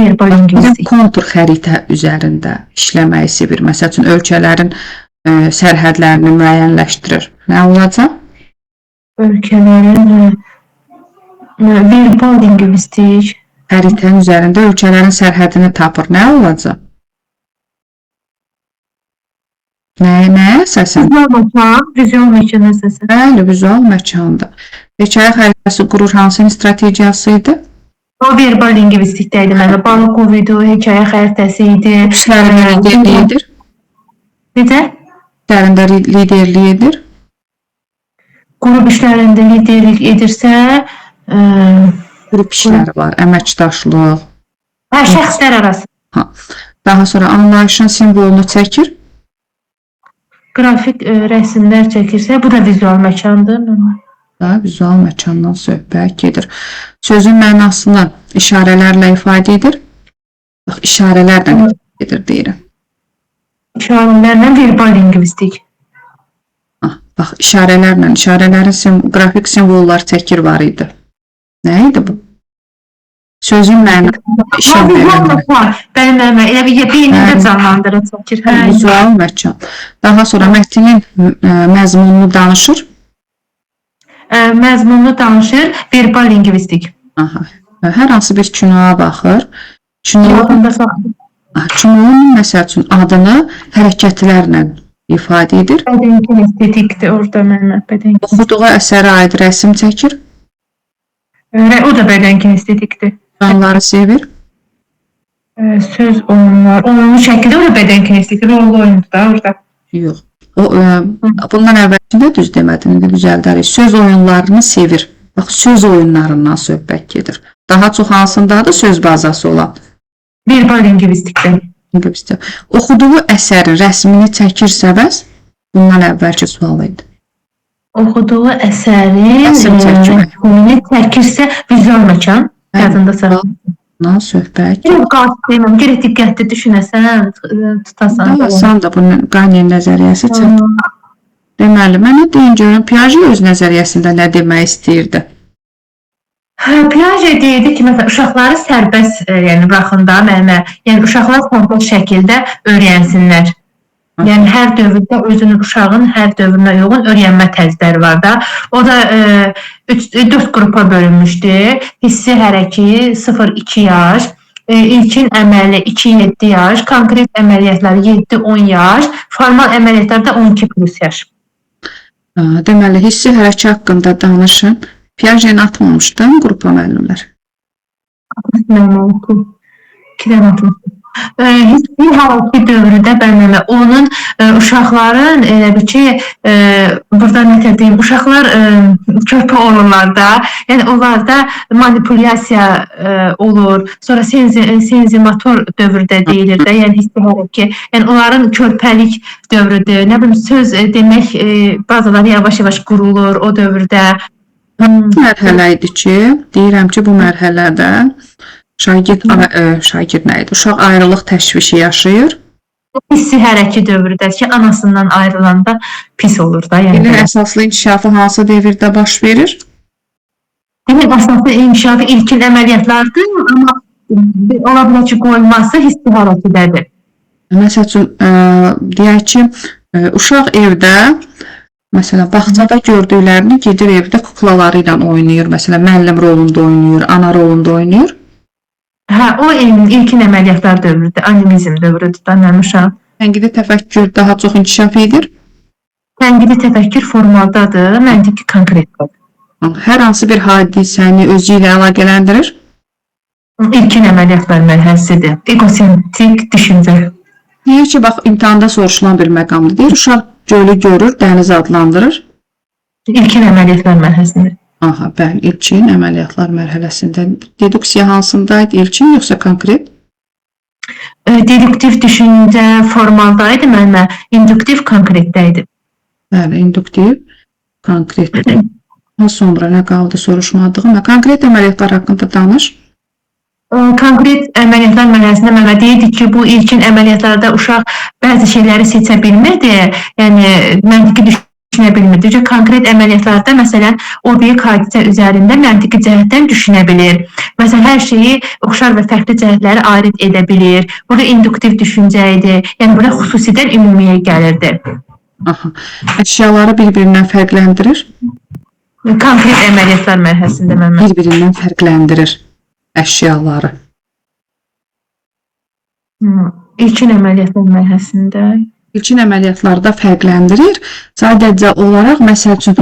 verbal lingvistik. Kontur xəritə üzərində işləməyi sevir. Məsəl üçün, ölkələrin sərhədlərini müəyyənləşdirir. Nə olacaq? Ölkələrin verbal lingvistik. Xəritənin üzərində ölkələrin sərhədini tapır. Nə olacaq? Nəyə əsasən? Vizual məkan əsasən. Bəli, vizual məkandır. Hekayə xəritəsi qurur hansının strategiyası idi? O verbal lingvistikdə idi mənə. Balıq qovidu, hekayə xəritəsi idi. İşlərində liderliyi edir. Necə? İşlərində liderliyi edir. Qrup işlərində liderlik edirsə, Qrup işləri var, əməkdaşlıq. Şəxslər arası. Daha sonra anlayışın simvolunu çəkir. Qrafik rəsmlər çəkirsə, bu da vizual məkandır. Vizual məkandan söhbət gedir. Sözün mənasını işarələrlə ifadə edir. Bax, işarələrlə ifadə edir deyirəm. İşarələrlə verbal lingvistik. Bax, işarələrin qrafik simvollar çəkir var idi. Nə idi bu? Sözün mənasını işarələrlə. Bəli, elə bir beynində canlandırır çəkir. Vizual məkan. Daha sonra mətnin məzmununu danışır. Məzmununu danışır, verbal lingvistik. Hər hansı bir kinoya baxır. Kinonun məsəl üçün adını hərəkətlərlə ifadə edir. Bədən kinestetikdir orada mənə. Oxuduğu əsərə aid rəsm çəkir. O da bədən kinestetikdir. Canlıları sevir. Söz oyunlar. Oyunlu şəkildə o da bədən kinestetik. Rollu oyundur da orada. Yox. Bundan əvvəlcində düz demədin, indi düzəldərik. Söz oyunlarını sevir. Bax, söz oyunlarından söhbət gedir. Daha çox hansındadır söz bazası olan? Verbal lingvistikdə. Oxuduğu əsərin rəsmini çəkirsə bəs, bundan əvvəlki sual idi. Oxuduğu əsərin rəsmini çəkirsə, vizual məkan. Yadında sağ. Bundan söhbət. Gerək diqqətli düşünəsən, tutasan. Sən də bunun Qaniyev nəzəriyyəsi çəkir. Deməli, mənə deyin görün, Piaget öz nəzəriyyəsində nə demək istəyirdi? Piaget deyirdi ki, məsələn, uşaqları sərbəst buraxın da mənə. Yəni, uşaqlar sərbəst şəkildə öyrənsinlər. Yəni, hər dövrdə uşağın hər dövrünə uyğun öyrənmə tərzləri var da. O da 4 qrupa bölünmüşdü. Hissi hərəki 0-2 yaş, ilkin əməli 2-7 yaş, konkret əməliyyatları 7-10 yaş, formal əməliyyatlarda 12+ yaş. Deməli, hissi hərəki haqqında danışın. Piaget'ini atmamışdım qrupa müəllimlər. Atmışdım. 2 dənə atmışdım. Hissi hərəki dövründə bənəmə onun uşaqların elə bir ki, burada nə deyim, uşaqlar körpə olurlar da, yəni onlarda manipulyasiya olur, sonra senzimator dövrdə deyilir də, yəni hissi hərəki, yəni onların körpəlik dövrüdür, nə bilim, söz demək bazaları yavaş-yavaş qurulur o dövrdə. Mərhələ idi ki, deyirəm ki, bu mərhələdə şagird nə idi? Uşaq ayrılıq təşvişi yaşayır. Hissi hərəki dövrüdür ki, anasından ayrılanda pis olur da. Yəni, əsaslı inkişafı hansı devirdə baş verir? Demək, əsaslı inkişafı ilkin əməliyyatlardır, amma ola bilər ki, qoyulması hissi hərəkidədir. Məsəl üçün, deyək ki, uşaq evdə, məsələn, bağçada gördüklərini gedir evdə kuklaları ilə oynayır, məsələn, müəllim rolunda oynayır, ana rolunda oynayır. O ilkin əməliyyatlar dövrüdür, animizm dövrüdür da, nəmişəm. Tənqidi təfəkkür daha çox inkişaf edir? Tənqidi təfəkkür formaldadır, məntiqi konkretdir. Hər hansı bir hadisəni özü ilə əlaqələndirir? İlkin əməliyyatlar mərhələsidir, egosentrik düşüncə. Deyir ki, bax, imtihanda soruşulan bir məqamdır. Deyir, uşaq gölü görür, dəniz adlandırır. İlkin əməliyyatlar mərhələsidir. Aha, bəli, ilkin əməliyyatlar mərhələsində. Deduksiya hansındaydı, ilkin yoxsa konkret? Deduktiv düşüncə formaldaydı, mənə induktiv konkretdəydi. Bəli, induktiv konkretdir. Sonra nə qaldı soruşmadığım? Konkret əməliyyatlar haqqında danış. Konkret əməliyyatlar mərhələsində mənə deyirdi ki, bu ilkin əməliyyatlarda uşaq bəzi şeyləri seçə bilmirdi. Yəni, məntiqi düşünə bilmir. Çünki konkret əməliyyatlarda məsələn obyekt hadisə üzərində məntiqi cəhətdən düşünə bilir. Məsələn hər şeyi oxşar və fərqli cəhətləri ayrı edə bilir. Burada induktiv düşüncə idi. Yəni burada xüsusidən ümumiyə gəlirdi. Aha. Əşyaları bir-birindən fərqləndirir. Konkret əməliyyatlar mərhələsində məndən. Bir-birindən fərqləndirir əşyaları. İlkin əməliyyatlar mərhələsində. İlkin əməliyyatlarda fərqləndirir. Sadəcə olaraq, məsəl üçün,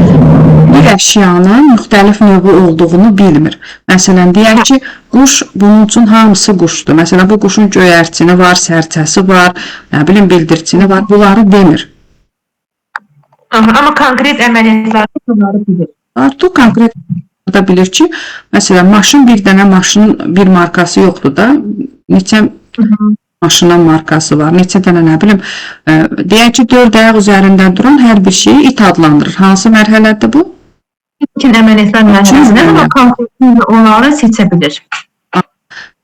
bir əşyanın müxtəlif növü olduğunu bilmir. Məsələn, deyək ki, quş bunun üçün hamısı quşdur. Məsələn, bu quşun göyərçini var, sərçəsi var, nə bilim, bildirçini var. Bunları demir. Amma konkret əməliyyatlarda bunları bilir. Artıq konkret da bilir ki, məsələn, maşın bir dənə maşının bir markası yoxdur da, neçə maşının markası var, neçə dənə nə bilim, deyək ki, 4 ayaq üzərində duran hər bir şeyi it adlandırır. Hansı mərhələdir bu? İlkin əməliyyatlar mərhələsində, amma konkret onları seçə bilir.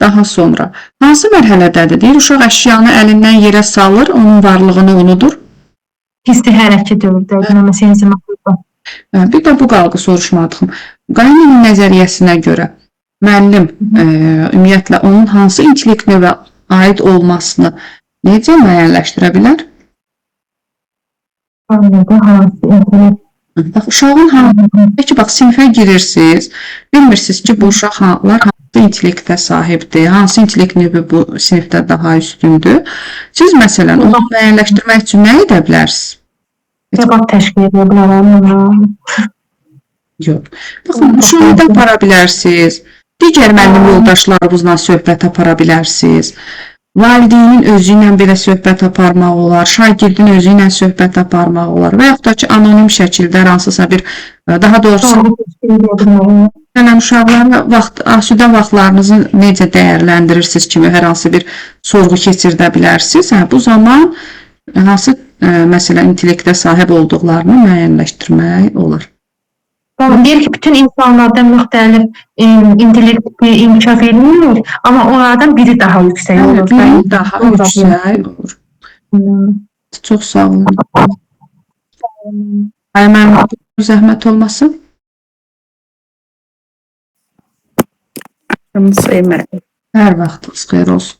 Daha sonra, hansı mərhələdədir? Deyir, uşaq əşyanı əlindən yerə salır, onun varlığını unudur. Hissi hərəkət olur. Bir də bu qalğı soruşmadığım. Qaynenin nəzəriyyəsinə görə müəllim ümumiyyətlə onun hansı intellekt növə aid olmasını necə müəyyənləşdirə bilər? Uşağın hansı, bax, sinifə girirsiniz, bilmirsiniz ki, bu uşaqlar hansı intellektə sahibdir, hansı intellekt növü bu sinifdə daha üstündür. Siz məsələn, onu müəyyənləşdirmək üçün nə edə bilərsiniz? Cavab təşkil edə bilərəm. Yox. Baxın, müşahidə apara bilərsiniz, digər müəllim yoldaşlarınızla söhbət apara bilərsiniz, valideynin özü ilə belə söhbət aparmaq olar, şagirdin özü ilə söhbət aparmaq olar və yaxud da ki, anonim şəkildə hansısa bir, daha doğrusu, uşaqlarla asudə vaxtlarınızı necə dəyərləndirirsiniz kimi hər hansı bir sorğu keçirdə bilərsiniz. Bu zaman hansı məsələn, intellektə sahib olduqlarını müəyyənləşdirmək olar. Deyir ki, bütün insanlarda müxtəlif intellekti inkişaf edilir, amma onlardan biri daha yüksək olur. Biri daha yüksək olur. Çox sağ olun. Mənim zəhmət olmasın. Hər vaxtınız xeyir olsun.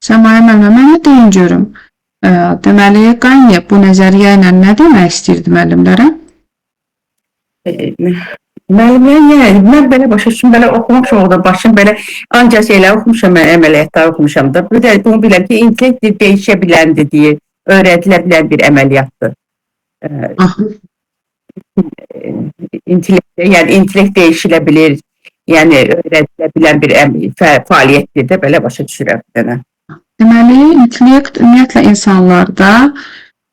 Səmaya müəllimə, mənə deyin görüm. Deməli, Qanye bu nəzəriyyə ilə nə demək istəyirdi müəllimlərə? Müəllimlər, mən belə başa düşüm, belə oxumuşam orada başım, belə ancaq şeylər oxumuşam, əməliyyatlar oxumuşam da. Bir də bunu biləm ki, intellekt dəyişə biləndir deyə öyrədilə bilən bir əməliyyatdır. Yəni intellekt dəyişilə bilir, yəni öyrədilə bilən bir fəaliyyətdir də, belə başa düşürəm. Deməli, intellekt ümumiyyətlə insanlarda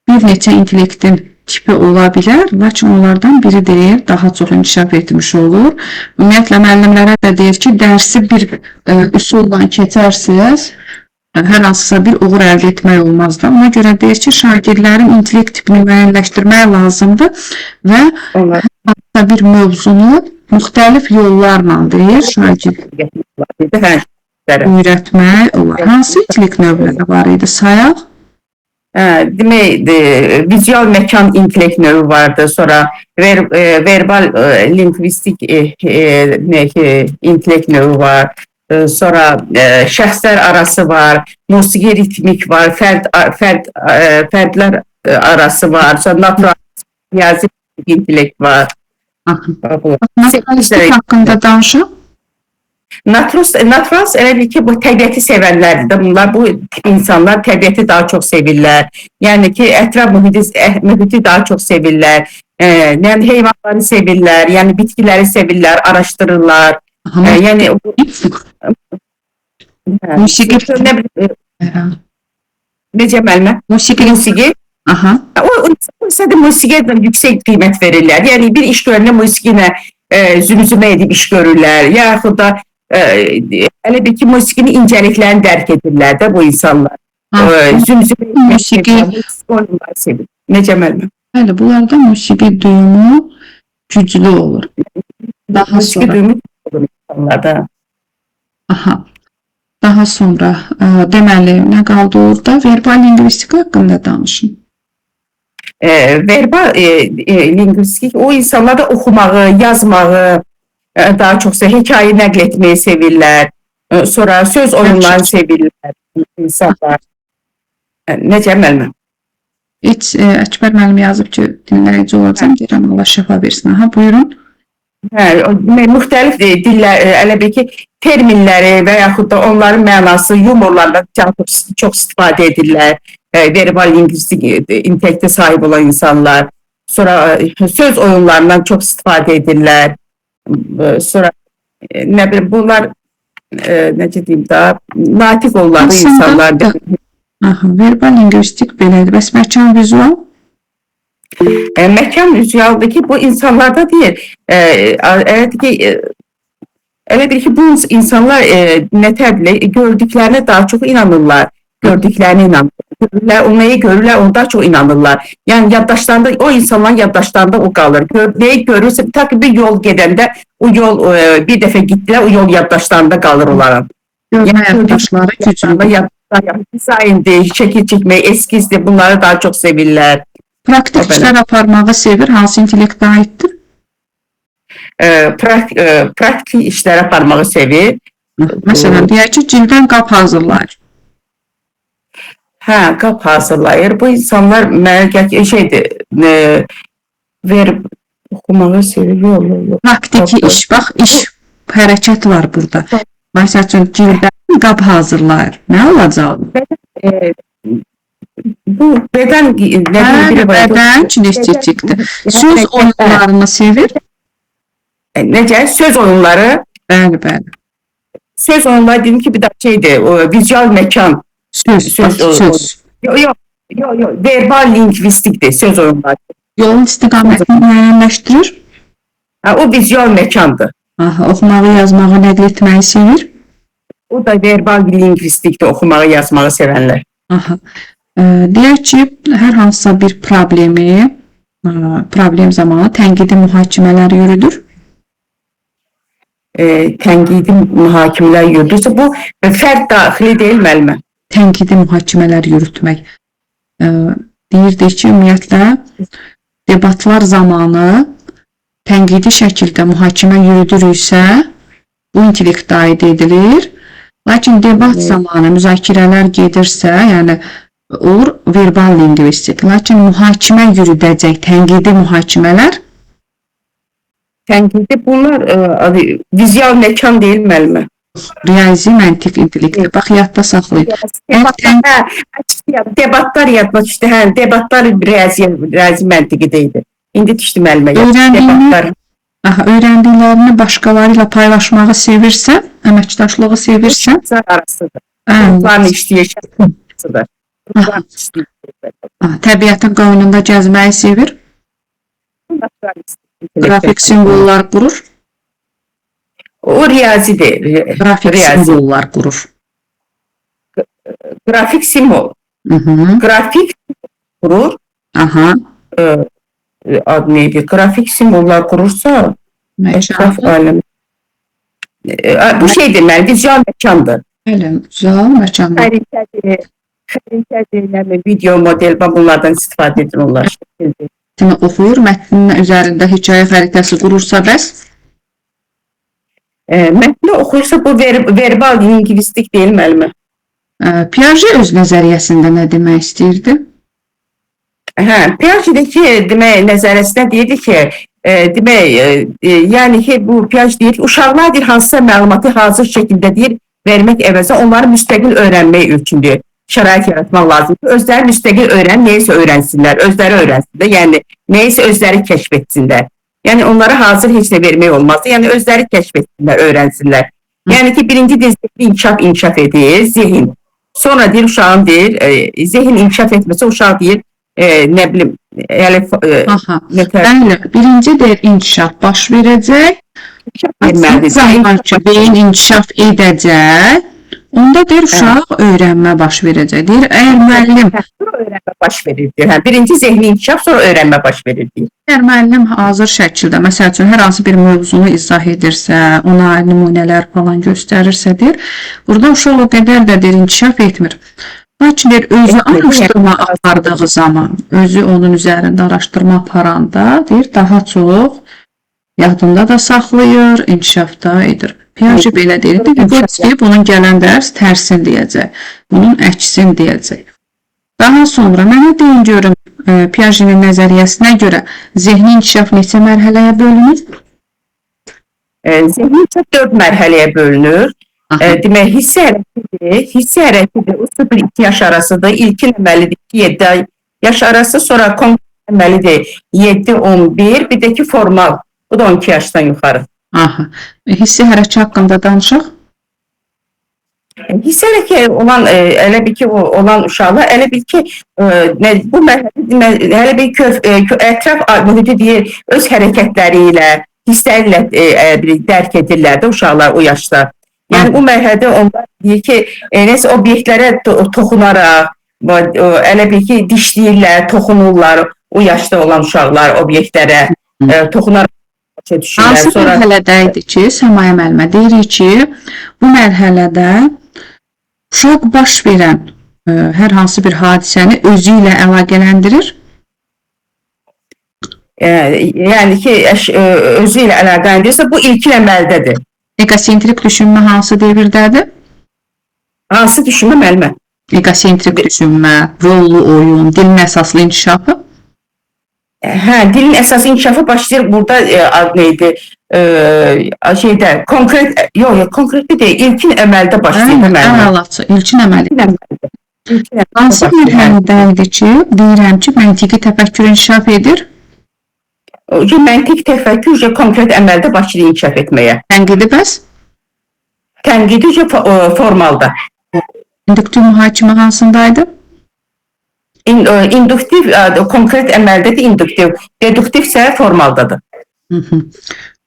bir neçə intellektin tipi ola bilər, lakin onlardan biri deyir, daha çox inkişaf etmiş olur. Ümumiyyətlə, müəllimlərə də deyir ki, dərsi bir üsulla keçərsiniz, hər hansısa bir uğur əldə etmək olmaz da. Ona görə deyir ki, şagirdlərin intellekt tipini müəyyənləşdirmək lazımdır və hər hansısa bir mövzunu müxtəlif yollarla deyir, şagird öyrətmək olar. Hansı intellekt növləri var idi? Sayaq? Demək, vizual məkan intellekt növü vardı, sonra verbal lingvistik intellekt növü var, sonra şəxslər arası var, musiqi ritmik var, fərdlər arası var, sonra natural riyazi intellekt var. Naturalistik haqqında danışaq. Naturals elə bil ki, bu təbiəti sevənlərdir. Bunlar, bu insanlar təbiəti daha çox sevirlər. Yəni ki, ətraf mühiti daha çox sevirlər. Yəni heyvanları sevirlər, yəni bitkiləri sevirlər, araşdırırlar. Yəni musiqi necə müəllimə? Musiqi. O isə də musiqiyə yüksək qiymət verirlər. Yəni bir iş görəndə musiqi ilə zümzümə edib iş görürlər. Yaxud da elə bir ki, musiqinin incəliklərini dərk edirlər də bu insanlar. Musiqi. Necə müəllimə? Bəli, bunlarda musiqi duyumu güclü olur. Daha sonra. Daha sonra, deməli, nə qaldı orada? Verbal lingvistika haqqında danışın. verbal lingvistik o insanlarda oxumağı, yazmağı daha çox hekayə nəql etməyi sevirlər. Sonra söz oyunlarını sevirlər insanlar. Necə müəlliməm? Heç Əkbər müəllim yazıb ki, dinləyici olacam, deyirəm Allah şəfa versin. Ha, buyurun. Müxtəlif dillər, elə bil ki, terminləri və yaxud da onların mənası, yumorlarla çox istifadə edirlər. Verbal lingvistik intellektə sahib olan insanlar. Sonra söz oyunlarından çox istifadə edirlər. Sonra nə bilim bunlar necə deyim daha natik olan insanlar. Verbal lingvistik belədir. Bəs məkan vizual? Məkan vizualdır ki, bu insanlarda deyil. Elə bir ki, bu insanlar nətərdir, gördüklərinə daha çox inanırlar. Gördüklərinə inanırlar. O nəyi görürlər, ona daha çox inanırlar. Yəni yaddaşlarında, o insanların yaddaşlarında o qalır. Nəyi görürsə, ta ki bir yol gedəndə, o yol bir dəfə gitdilər, o yol yaddaşlarında qalır onların. Görmə yaddaşları güclü. Dizayndir, şəkil çəkmək, eskizdir, bunları daha çox sevirlər. Praktik işlər aparmağı sevir, hansı intellektə aiddir? Praktik işlər aparmağı sevir. Məsələn, deyək ki, cildən qab hazırlayır. Hə, qab hazırlayır. Bu insanlar şeydir, oxumağı sevir. Praktiki iş, bax, iş, hərəkət var burada. Məsəl üçün, cildən qab hazırlayır. Nə olacaq? Bu bədən kinestikdir. Söz oyunlarını sevir. Necə? Söz oyunları? Bəli, bəli. Söz oyunları dedim ki, bir də şeydir, vizual məkan. Söz. Yox, verbal lingvistikdir söz oyunları. Yolun istiqamətini müəyyənləşdirir. O vizual məkandır. Oxumağı, yazmağı, nəql etməyi sevir. O da verbal lingvistikdir, oxumağı, yazmağı sevənlər. Deyək ki, hər hansısa bir problem zamanı tənqidi mühakimələr yürüdür. Tənqidi mühakimələr yürüdürsə, bu fərd daxili deyil müəllimə. Tənqidi mühakimələr yürütmək. Deyirdik ki, ümumiyyətlə, debatlar zamanı tənqidi şəkildə mühakimə yürüdürüksə, bu intellektə aid edilir. Lakin debat zamanı müzakirələr gedirsə, yəni olur verbal lingvistik. Lakin mühakimə yürüdəcək tənqidi mühakimələr? Tənqidi bunlar vizual məkan deyil müəllimə. Riyazi məntiq intellekti. Bax, yadda saxlayın. Debatlar yadda düşdü. Hə, debatlar riyazi məntiqi deyildi. İndi düşdü müəllimə. Öyrəndiklərini başqaları ilə paylaşmağı sevirsə, əməkdaşlığı sevirsə, qruplarını işləyir. Təbiətin qoynunda gəzməyi sevir. Qrafik simvollar qurur. O riyazidir. Qrafik simvollar qurur. Qrafik simvol. Qrafik qurur. Adı neydi? Qrafik simvollar qurursa ətraf aləm. Bu şeydir, vizual məkandır. Vizual məkandır. Xəritədir, video model, bunlardan istifadə edir onlar. Oxuyur, mətnin üzərində hekayə xəritəsi qurursa bəs? Mətni oxuyursa bu verbal lingvistik deyil müəllimə. Piaget öz nəzəriyyəsində nə demək istəyirdi? Piaget'dəki demək nəzəriyyəsində deyirdi ki, yəni ki, bu Piaget deyir ki, uşaqlar deyir, hansısa məlumatı hazır şəkildə deyir, vermək əvəzə onları müstəqil öyrənmək üçündür. Şərait yaratmaq lazımdır. Özləri müstəqil nəyisə öyrənsinlər, özləri öyrənsinlər, yəni nəyisə özləri kəşf etsinlər. Yəni onlara hazır heç nə vermək olmaz. Yəni özləri kəşf etsinlər, öyrənsinlər. Yəni ki, birinci zehni inkişaf edir, zehin. Sonra deyir, uşağın deyir, zehin inkişaf etməsə uşaq deyir, nə bilim, birinci deyir, inkişaf baş verəcək. Zaman ki, beyin inkişaf edəcək. Onda deyir, uşaq öyrənmə baş verəcək. Deyir, əgər müəllim... Sonra öyrənmə baş verir. Birinci zehni inkişaf, sonra öyrənmə baş verir. Əgər müəllim hazır şəkildə, məsəl üçün, hər hansı bir mövzunu izah edirsə, ona nümunələr falan göstərirsə, deyir, burada uşaq o qədər də deyir, inkişaf etmir. Bachelor özü Etmedi, araşdırma yəni. apardığı zaman, özü onun üzərində araşdırma aparanda deyir, daha çox yadında da saxlayır, inkişafda edir. Piaget belə deyir, Vygotsky bunun gələn dərs tərsin deyəcək, bunun əksin deyəcək. Daha sonra mənə deyin görüm, Piaget'in nəzəriyyəsinə görə zehni inkişaf neçə mərhələyə bölünür? Zehni isə 4 mərhələyə bölünür. Demək, hissi hərəkətidir. Hissi hərəkətidir. O 0-2 yaş arasıdır. İlkin əməlidir 2-7 yaş arası. Sonra konkret əməlidir 7-11. Bir də ki formal. Bu da 12 yaşdan yuxarı. Aha. Hissi hərəkət haqqında danışaq. Hissi hərəkət olan, elə bil ki, olan uşaqlar, elə bil ki, bu mərhələ, elə bil ki, ətraf mühiti deyir, öz hərəkətləri ilə, hissləri ilə dərk edirlər də uşaqlar o yaşda. Yəni, bu mərhələdə onlar deyir ki, nəsə obyektlərə toxunaraq, elə bil ki, dişləyirlər, toxunurlar, o yaşda olan uşaqlar obyektlərə toxunaraq düşürlər. Hansı mərhələdə idi ki, Səmaya müəllimə deyirik ki, bu mərhələdə uşaq baş verən hər hansı bir hadisəni özü ilə əlaqələndirir? Yəni ki, özü ilə əlaqələndirirsə, bu ilkin əməldədir. Egosentrik düşünmə hansı devirdədir? Hansı düşünmə müəllimə? Egosentrik düşünmə, rollu oyun, dilin əsaslı inkişafı? Hə, dilin əsas inkişafı başlayır burada neydi? Şeydə, konkret, yox, konkret deyil, ilkin əməldə başlayır müəllimə. Əlaçı, ilkin əməli. Hansı mərhələdə idi ki, deyirəm ki, məntiqi təfəkkür inkişaf edir? Məntiq təfəkkür konkret əməldə başlayır inkişaf etməyə. Tənqidi bəs? Tənqidi formalda. İnduktiv mühakimə hansındaydı? İnduktiv konkret əməldədir, induktiv. Deduktiv isə formaldadır.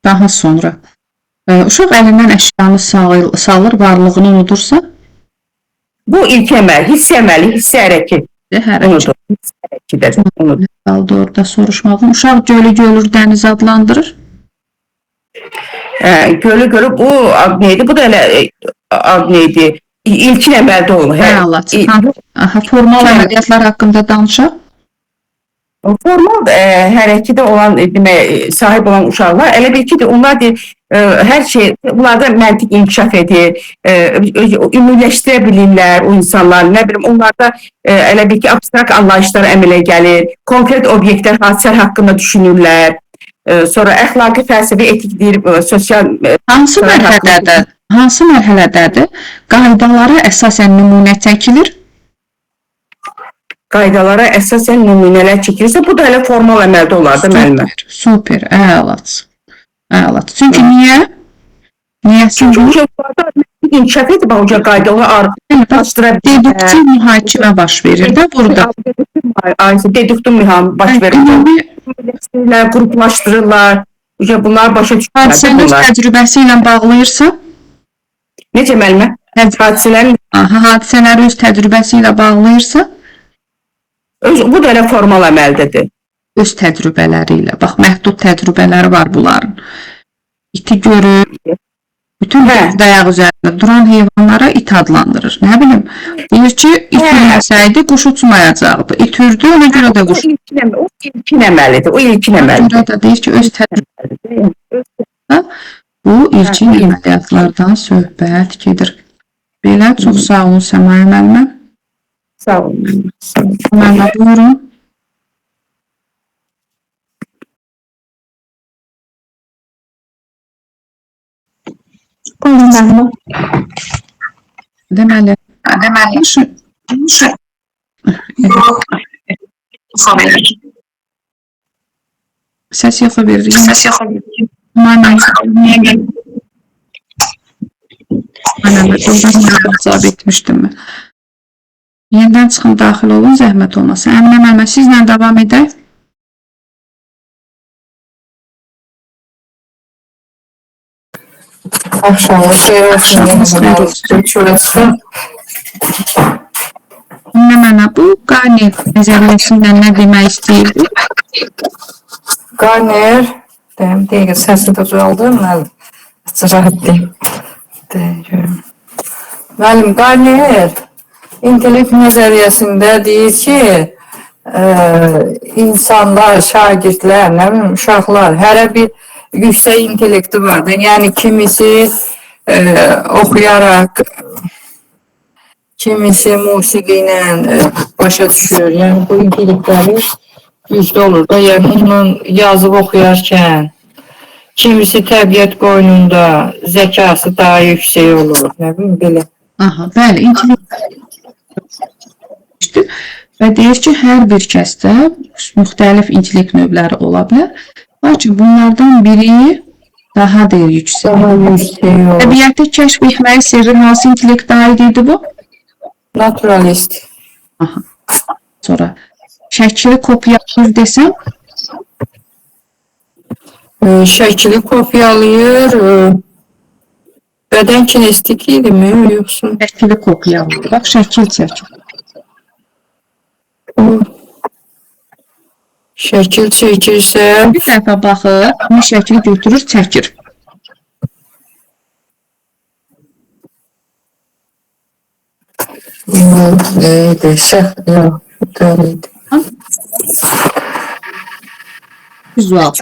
Daha sonra. Uşaq əlindən əşyanı salır, varlığını unudursa? Bu ilk əməl, hissi əməli, hissi hərəkət. Unudur. Hissi hərəkət unudur. Qaldı orada soruşmağım. Uşaq gölü görür, dəniz adlandırır? Gölü görüb, bu ad neydi? Bu da elə ad neydi? İlkin əməldə olur. Formal əməliyyatlar haqqında danışaq? Formal hərəkədə olan, sahib olan uşaqlar, elə bil ki, onlar hər şey, bunlarda məntiq inkişaf edir, ümumiləşdirə bilirlər o insanlar, nə bilim, onlarda elə bil ki, abstrakt anlayışlar əmələ gəlir, konkret obyektlər, hadisələr haqqında düşünürlər, sonra əxlaqi, fəlsəfi, etikdir, sosial... Hansı mərhələdədir? Qaydalara əsasən nümunə çəkilir? Qaydalara əsasən nümunələr çəkilirsə, bu da elə formal əməldə olardı müəllimə. Super, əlaç. Çünki niyə? Çünki inkişaf edib o qaydaları artırır. Deduktiv mühakimə baş verir də burada. Deduktiv mühakimə baş verir. Qruplaşdırırlar. Bunlar başa düşürlər. Hadisənin öz təcrübəsi ilə bağlayırsa? Necə müəllimə? Hadisələri öz təcrübəsi ilə bağlayırsa? Bu da elə formal əməldədir. Öz təcrübələri ilə. Bax, məhdud təcrübələri var bunların. İti görür, bütün dayaq üzərində duran heyvanlara it adlandırır. Nə bilim, deyir ki, itilməsəydi quş uçmayacaqdı. İtürdü, ona görə də quş. O ilkin əməlidir, o ilkin əməlidir. Ona görə də deyir ki, öz təcrübələri. Bu ilkin əməliyyatlardan söhbət gedir. Belə, çox sağ olun Səmaya müəllimə. Sağ olun. Mənə buyurun. Buyurun müəllimə. Deməli. Səs yoxa veririk. Mənə cavab etmişdim mən. Yenidən çıxın, daxil olun, zəhmət olmasa. Əminə müəllimə, sizlə davam edək. Əminə bu Garner nəzəriyyəsindən nə demək istəyirdi? Garner, deyək, səsi də ucaldım, rahat deyim. Müəllim, Garner intellekt nəzəriyyəsində deyir ki, insanlar, şagirdlər, nə bilim, uşaqlar hərə bir yüksək intellekti vardır. Yəni kimisi oxuyaraq, kimisi musiqi ilə başa düşür. Yəni bu intellektləri güclü olur da. Yəni onunla yazıb oxuyarkən kimisi təbiət qoynunda zəkası daha yüksək olur. Nə bilim belə. Aha, bəli, intellekt və deyir ki, hər bir kəsdə müxtəlif intellekt növləri ola bilər. Lakin bunlardan biri daha deyir yüksək. Daha yüksək olur. Təbiəti kəşf etməyi sevir. Hansı intellektə aid idi bu? Naturalist. Aha. Sonra şəkili kopyalayır desəm, Şəkili kopyalayır. Bədən kinestik idimi, yoxsa? şəkili kopyalayır. Bax, şəkil çəkir. Şəkil çəkirsə, Bir dəfə baxır, bir şəkili götürür, çəkir. neydi? Yox, deyildi. Vizual.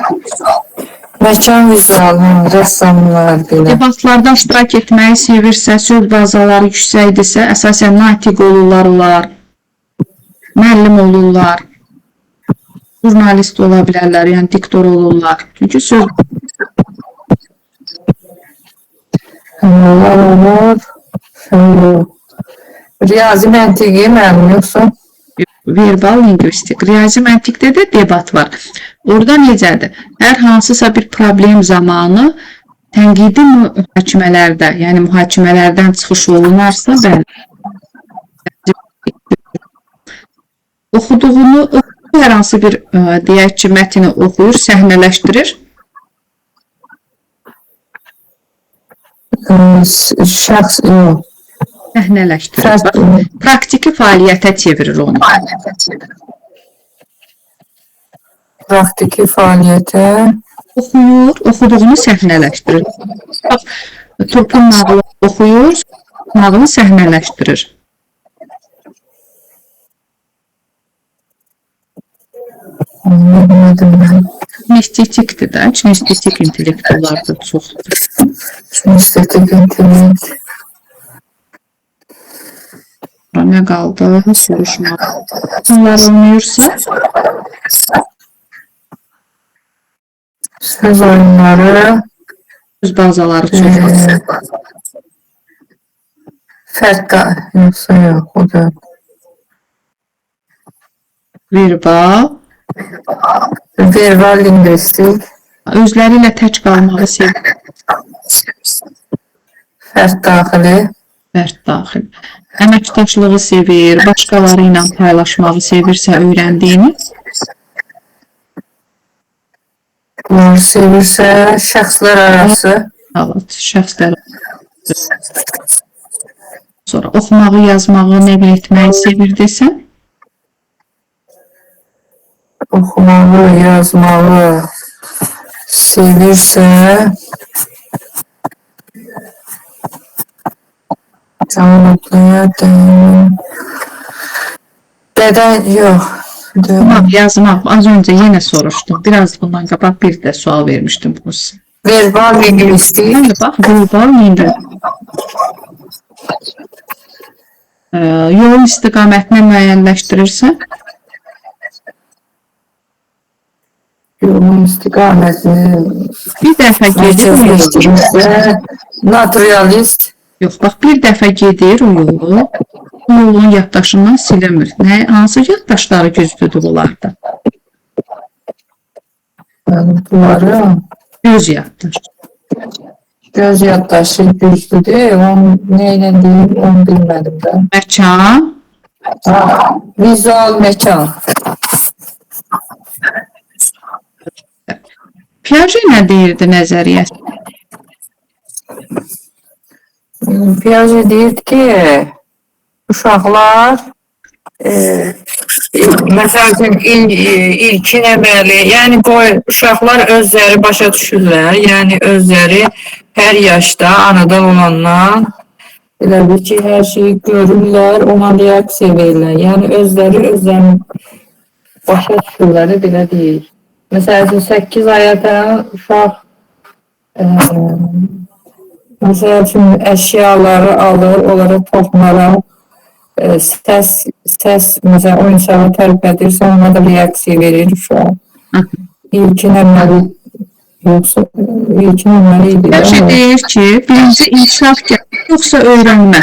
Məkan vizualı, rəssamlar belə. Debatlarda iştirak etməyi sevirsə, söz bazaları yüksəkdirsə, əsasən natiq olurlar, müəllim olurlar, jurnalist ola bilərlər, yəni diktor olurlar. Çünki söz Olur. Riyazi məntiqi mənim yoxsa? verbal lingvistik, riyazi məntiqdə də debat var. Orada necədir? Hər hansısa bir problem zamanı tənqidi mühakimələrdə, yəni mühakimələrdən çıxış olunarsa, bəli. Oxuduğunu, hər hansı bir deyək ki, mətni oxuyur, səhnələşdirir. Şəxs, yox. Səhnələşdirir. Bax, praktiki fəaliyyətə çevirir onu. Praktiki fəaliyyətə. Oxuyur, oxuduğunu səhnələşdirir. Bax, Turpun nağılı oxuyur, nağılı səhnələşdirir. Kinestetikdir də, kinestetik intellektuallarda çoxdur. Kinestetik intellekt. Nə qaldı? Soruşma. Bunlar oynayırsa, Söz oyunları. söz bazaları çoxdur. Fərq yoxsa yox, o da. Verbal, Verbal lingvistik. özləri ilə tək qalmağı sevir. Fərq daxili. Fərd daxil. Əməkdaşlığı sevir, başqaları ilə paylaşmağı sevirsə öyrəndiyini, Sevirsə, şəxslər arası. evet, şəxslər. Sonra oxumağı, yazmağı, nəql etməyi sevir desən, Oxumağı, yazmağı sevirsə, Bədən yox. oxumaq, yazmaq. Az öncə yenə soruşdum. Biraz bundan qabaq bir də sual vermişdim bunu sizə. Verbal lingvistik. Şimdi bax, verbal lingvistik. Yolun istiqamətini müəyyənləşdirirsən, Yolun istiqamətini bir dəfə gedir, naturalist. yox, bax, bir dəfə gedir o yolu, o yolun yaddaşından silinmir. Hansı yaddaşları güclüdür bunlarda? Bunları Göz yaddaş. göz yaddaşı güclüdür. Onu neyle deyim, onu bilmədim də. Məkan, Vizual məkan. Piaget nə deyirdi nəzəriyyət? Piaget deyirdi ki, uşaqlar məsələn ilkin əməli, yəni uşaqlar özləri başa düşürlər, yəni özləri hər yaşda anadan olandan Elə bil ki, hər şeyi görürlər, ona reaksiya verirlər. Yəni özlərini başa düşürlər, belə deyil. Məsələn, 8 ayatan uşaq məsəl üçün əşyaları alır, onlara toxunaraq səs məsələn o insanı tərpədirsə, ona da reaksiya verir uşaq. İlkin əməli yoxsa ilkin əməli idi. Hər şey deyir ki, birinci inkişaf gəlir, yoxsa öyrənmə?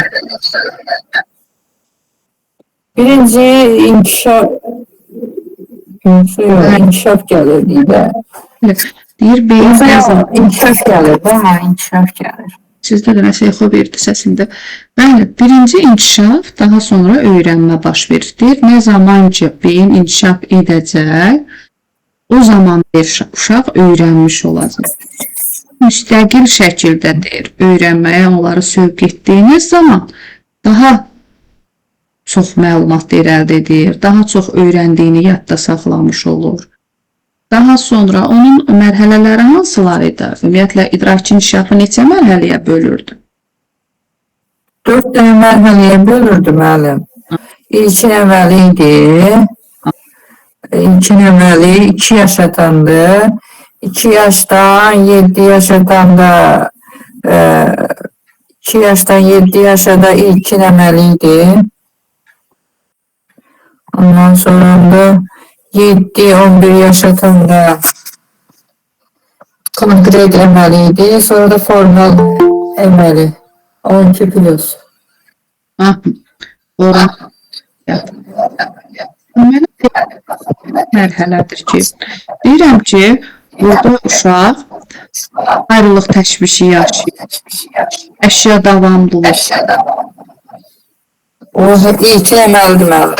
Birinci inkişaf inkişaf gəlir deyir. Deyir, beyin nə zaman? İnkişaf gəlir, inkişaf gəlir. Sizdə də nəsə yoxa verdi səsində. Bəli, birinci inkişaf, daha sonra öyrənmə baş verir. Deyir, nə zaman ki, beyin inkişaf edəcək, o zaman uşaq öyrənmiş olacaq. Müstəqil şəkildə deyir, öyrənməyə onları sövq etdiyiniz zaman daha çox məlumat əldə edir, daha çox öyrəndiyini yadda saxlamış olur. Daha sonra onun mərhələləri hansılarıydı? Ümumiyyətlə, idraki inkişafı neçə mərhələyə bölürdü? 4 dənə mərhələyə bölürdü müəllim. İlkin əməli idi. İlkin əməli 2 yaş atandı. 2 yaşdan 7 yaş atanda 2 yaşdan 7 yaşa da ilkin əməli idi. Ondan sonra da 7-11 yaş atanda konkret əməli idi. Sonra da formal əməli. 12 plus. Oran mərhələdir ki, deyirəm ki, burada uşaq ayrılıq təşvişi yaşayır, əşya davamlılıq. O ilkin əməlidir müəllim.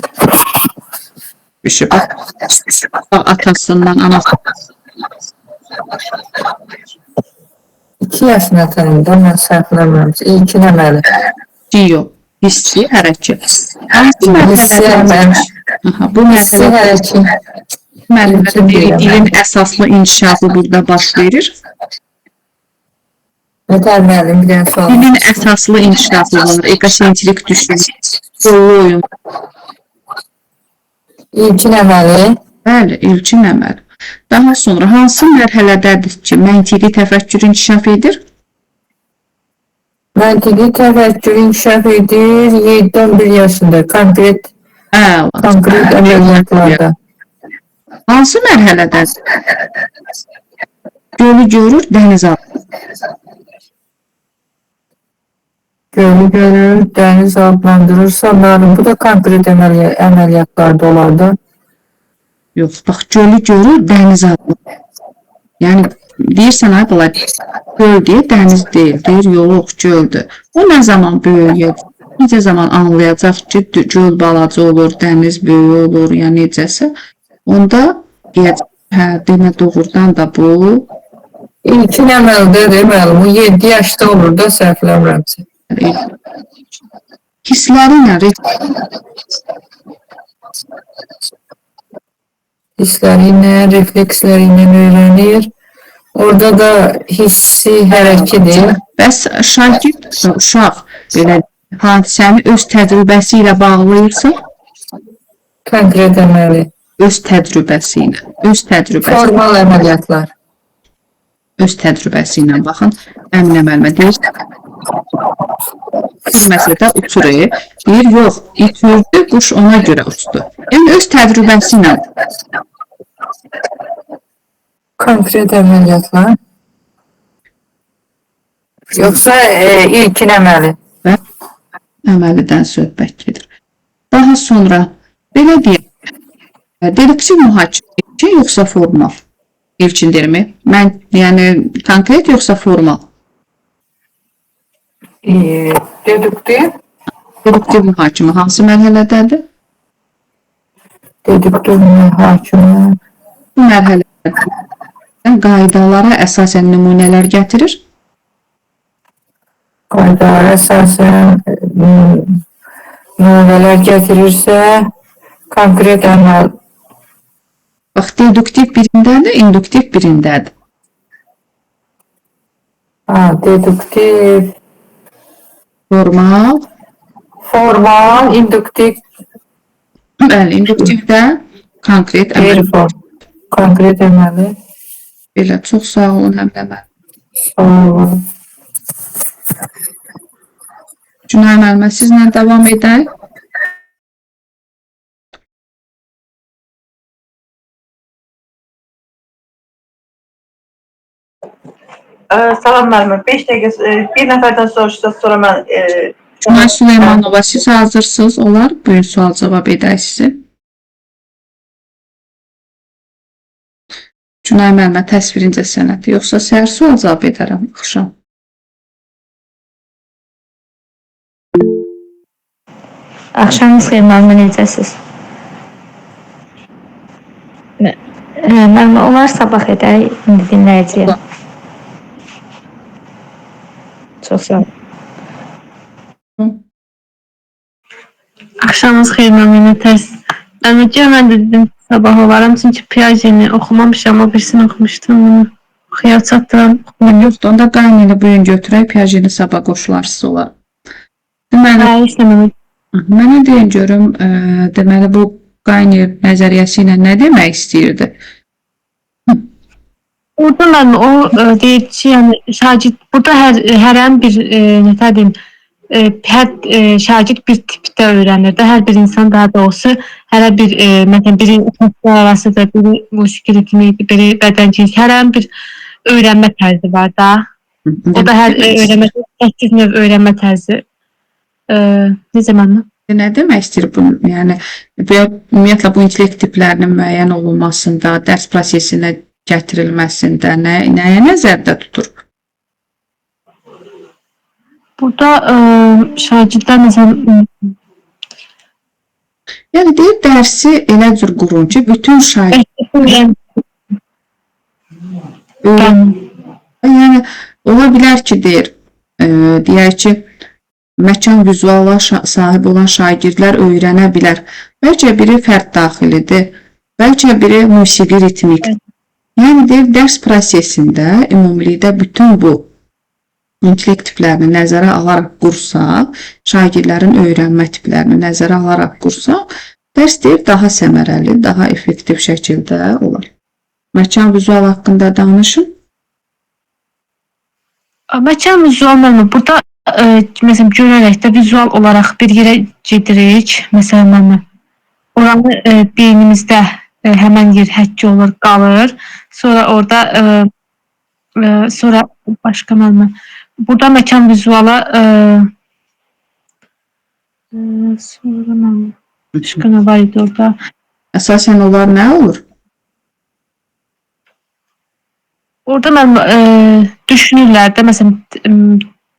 Atasından, anasından. 2 yaşın atanda mən səhvləmirəmsə, ilkin əməli. Yox, hissi hərəkət. Hissi əməli. Bu Hissi hərəkət. mərhələdə dilin əsaslı inkişafı burada baş verir. Nətər müəllim, bir dənə sual. Dilin əsaslı inkişafı var, egosentrik düşünce, dolu oyun. İlkin əməli. Bəli, ilkin əməl. Daha sonra hansı mərhələdədir ki, məntiqi təfəkkür inkişaf edir? Məntiqi təfəkkür inkişaf edir 7-11 yaşında konkret əməliyyatlarda. Hansı mərhələdədir? Gölü görür, dəniz alır. Gölü görür, dəniz adlandırırsa, bu da konkret əməliyyatlarda olardı. Yox, bax, gölü görür, dəniz alır. Yəni, deyirsən, ay bala, göl deyə dəniz deyil, deyir, yox, göldür. O nə zaman böyüyəcək? Necə zaman anlayacaq ki, göl balaca olur, dəniz böyük olur, ya necəsə. Onda, hə, demə doğrudan da bu. İlkin əməldə müəllim, 7 yaşda olur da səhvləmirəmsə. Hissləri nə? Hissləri ilə, refleksləri ilə öyrənir. Orada da hissi hərəkədir. Bəs şagird, uşaq belə hadisəni öz təcrübəsi ilə bağlayırsa? Konkret əməli. Öz təcrübəsi ilə. Öz təcrübəsi. Formal əməliyyatlar. Öz təcrübəsi ilə baxın. Əminə müəllimə deyir. Məsələdə uçur. Deyir, yox, itürdü, quş ona görə uçdu. Yəni, öz təcrübəsi ilə. Konkret əməliyyatlar. Yoxsa ilkin əməli. Və əməlidən söhbət gedir. Daha sonra, belə deyək, deduktiv mühakimə yoxsa formal? İlkindirmi? Mən, yəni, konkret yoxsa formal? Deduktiv. Deduktiv mühakimə hansı mərhələdədir? Deduktiv mühakimə. Bu mərhələdə qaydalara əsasən nümunələr gətirir. Qaydalara əsasən nümunələr gətirirsə, konkret əməl. Bax, deduktiv birindədir, induktiv birindədir. Deduktiv Formal, Formal, induktiv, bəli, induktivdə konkret əməl. konkret əməli. Belə, çox sağ olun, Həmləmə. Sağ olun. Günay müəllimə, sizlə davam edək. Salam müəllimə. 5 dəqiqə bir nəfərdən soruşsa sonra mən Günay Süleymanova, siz hazırsınız, olar? Buyurun, sual cavab edək sizi. Günay müəllimə, təsvirincə sənəti, yoxsa səhər sual cavab edərəm axşam? Axşam Süleyman necəsiz? Müəllimə, olar sabah edək, indi dinləyəcəyəm. Çox sağ olun. Axşamınız xeyir müəllimə, tərs. Mən də dedim sabah olaram, çünki Piaget'i oxumamışam, o birisini oxumuşdum, bunu oxuya çatdıram. Yoxdur, onda qaynını bugün götürək, Piaget'i sabah qoşularsız olar. Deməli, mənə deyin görüm, deməli bu Qayni nəzəriyyəsi ilə nə demək istəyirdi? Orada mən o deyir ki, yəni şagird burada hər bir nə deyim, hər şagird bir tipdə öyrənir də, hər bir insan daha doğrusu hər bir məsələn biri ixtisas arasıdır, biri musiqi ritmidir, biri bədənçilik, hər bir öyrənmə tərzi var da. O da hər öyrənmə 8 növ öyrənmə tərzi. Necə mənim? Nə demək istəyir bu? Yəni ümumiyyətlə bu intellekt tiplərinin müəyyən olunmasında, dərs prosesinə gətirilməsində nəyə nəzərdə tutur? Burada şagirdlər məsələn yəni deyir dərsi elə cür qurun ki, bütün şagird yəni ola bilər ki, deyək ki, məkan vizuala sahib olan şagirdlər öyrənə bilər. Bəlkə biri fərd daxilidir, bəlkə biri musiqi ritmikdir. Yəni deyir, dərs prosesində ümumilikdə bütün bu intellekt tiplərini nəzərə alaraq qursaq, şagirdlərin öyrənmə tiplərini nəzərə alaraq qursaq, dərs deyir, daha səmərəli, daha effektiv şəkildə olar. Məkan vizual haqqında danışın. Məkan vizual mənim burada məsələn görərək də vizual olaraq bir yerə gedirik, məsələn mənim oranı beynimizdə həmən yer həkk olur, qalır. Sonra orada sonra başqa mənim burada məkan vizuala sonra mənim başqa nə var idi orada? Əsasən onlar nə olur? Orada mənim düşünürlər də, məsələn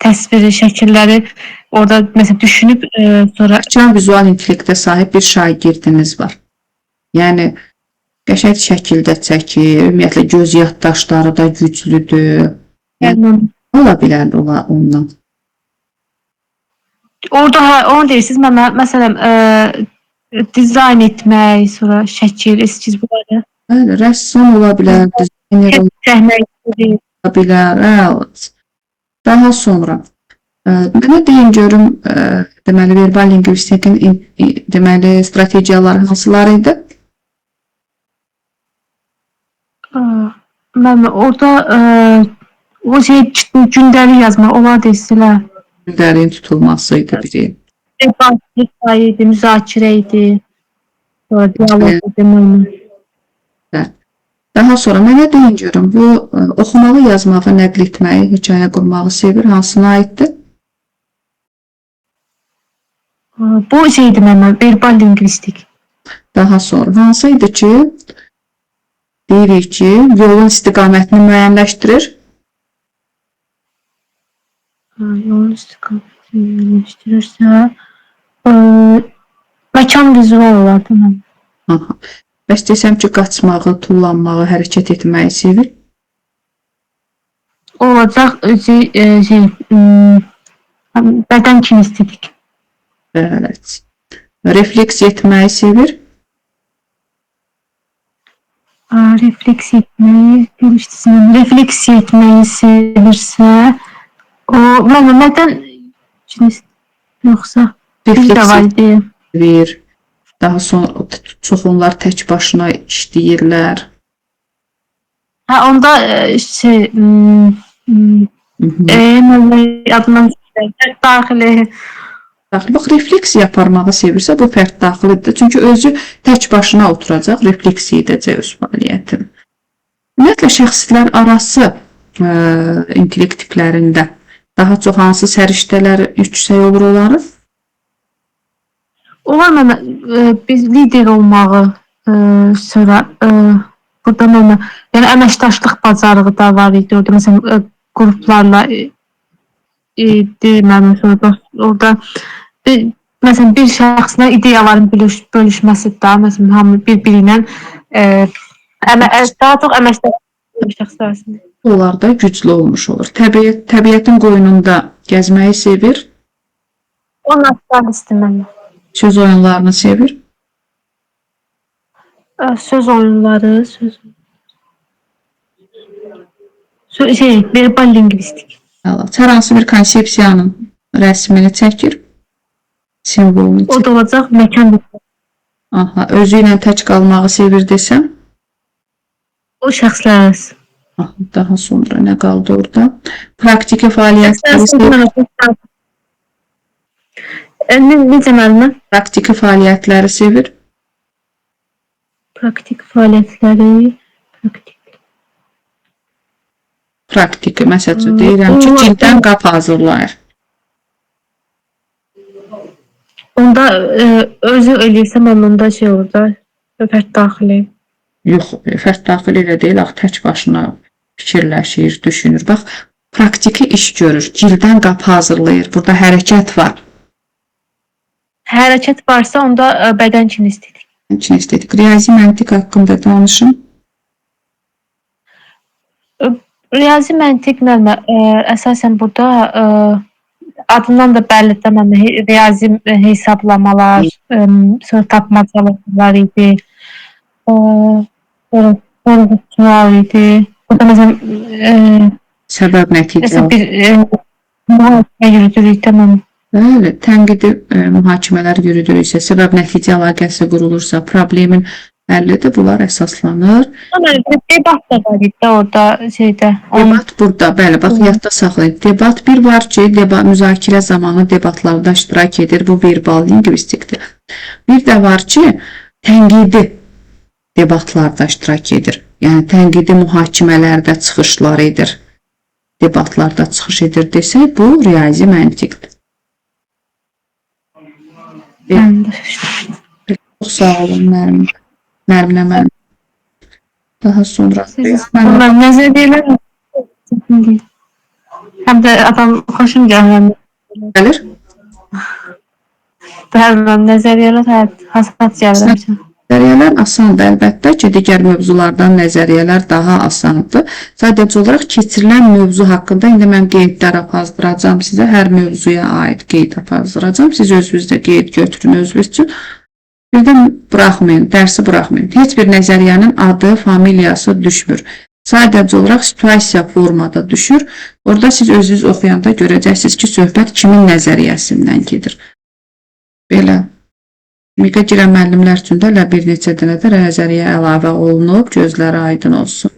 təsviri, şəkilləri orada məsələn düşünüb sonra Məkan vizual intellektə sahib bir şagirdiniz var. Yəni qəşəng şəkildə çəkir, ümumiyyətlə göz yaddaşları da güclüdür. Yəni ola bilər ondan. Orada onu deyirsiniz, məsələn dizayn etmək, sonra şəkil, eskiz bunları. Bəli, rəssam ola bilər, dizayner ola bilər. Daha sonra mənə deyin görüm, deməli verbal lingvistikin deməli strategiyaları hansılar idi? Mən orada o gündəlik yazmaq, onlar deyirsilər. Gündəliyin tutulması idi biri. Dedi, müzakirə idi. Sonra dialoq idi. Daha sonra mənə deyin görüm, bu oxumağı, yazmağı, nəql etməyi, hekayə qurmağı sevir, hansına aiddir? Bu şeydir mənim, verbal lingvistik. Daha sonra hansı idi ki, deyirik ki, yolun istiqamətini müəyyənləşdirir? Yolun istiqamətini müəyyənləşdirirsə, məkan vizual olardı mənim. Bəs desəm ki, qaçmağı, tullanmağı, hərəkət etməyi sevir? Olacaq bədən kinestetik. Evet. Refleks etməyi sevir? Refleks etməyi demişdiniz. Refleks etməyi sevirsə, o məndən Cins yoxsa bir də var Refleksiv idi. bir, daha sonra çox onlar tək başına işləyirlər. Hə, onda şey, adından daxili. Daxili, bax, refleksiya aparmağı sevirsə, bu fərd daxilidir. Çünki özü tək başına oturacaq, refleksiya edəcək öz fəaliyyətini. Ümumiyyətlə, şəxslər arası intellekt tiplərində daha çox hansı səriştələr yüksək olur onların? Onlar biz lider olmağı, sonra burada mənə, yəni əməkdaşlıq bacarığı da var idi. Orada məsələn qruplarla idi mənim sonra orada məsələn bir şəxslə ideyaların bölüşməsi də məsələn hamı bir-biri ilə daha çox əməkdaşlıq şəxslər arasında. Onlar da güclü olmuş olur. Təbiətin qoynunda gəzməyi sevir. O naturalistdir mənim. Söz oyunlarını sevir. Söz oyunları, verbal lingvistik. Hər hansı bir konsepsiyanın rəsmini çəkir. Simvolunu çəkir. O da olacaq məkan. Aha, özü ilə tək qalmağı sevir desəm. O şəxslər arası. Daha sonra nə qaldı orada? Praktiki fəaliyyətləri sevir. Necə müəllimə? Praktiki fəaliyyətləri sevir. Praktik fəaliyyətləri, Praktiki, məsələn, deyirəm ki, cildən qap hazırlayır. Onda özü eləyirsə, mən onda şey olur da, fərd daxili. Yox, fərd daxili ilə deyil, tək başına fikirləşir, düşünür. Bax, praktiki iş görür, cildən qap hazırlayır. Burada hərəkət var. Hərəkət varsa, onda bədən kinestetik. Kinestetik. Riyazi məntiq haqqında danışın. Riyazi məntiq müəllimə, əsasən burada adından da bəllidir müəllimə, riyazi hesablamalar, sonra tapmacalar idi, sorğular idi. Burada məsələn Səbəb nəticə. bir mühakimə yürüdürük, tamam. Bəli, tənqidi mühakimələr yürüdürüksə, səbəb nəticə əlaqəsi qurulursa, problemin həllidir, bunlar əsaslanır. Debat da var idi orada şeydə. Debat burada, bəli, bax, yadda saxlayın. Debat bir var ki, müzakirə zamanı debatlarda iştirak edir, bu verbal lingvistikdir. Bir də var ki, tənqidi debatlarda iştirak edir. Yəni, tənqidi mühakimələrdə çıxışlar edir, debatlarda çıxış edir desək, bu riyazi məntiqdir. Çox sağ olun, Nərminə. Daha sonra nəzəriyyələr həm də adam xoşum gəlir. gəlir. Bəli, nəzəriyyələr hasat gəlir. Nəzəriyyələr asandır, əlbəttə ki, digər mövzulardan nəzəriyyələr daha asandır. Sadəcə olaraq keçirilən mövzu haqqında indi mən qeydlər aparacağam sizə, hər mövzuya aid qeyd aparacağam. Siz özünüzdə qeyd götürün özünüz üçün. Birdən buraxmayın, dərsi buraxmayın. Heç bir nəzəriyyənin adı, familiyası düşmür. Sadəcə olaraq situasiya formada düşür. Orada siz özünüz oxuyanda görəcəksiniz ki, söhbət kimin nəzəriyyəsindən gedir. Belə. Miqə girən müəllimlər üçün də bir neçə dənə də nəzəriyyə əlavə olunub, gözləri aydın olsun.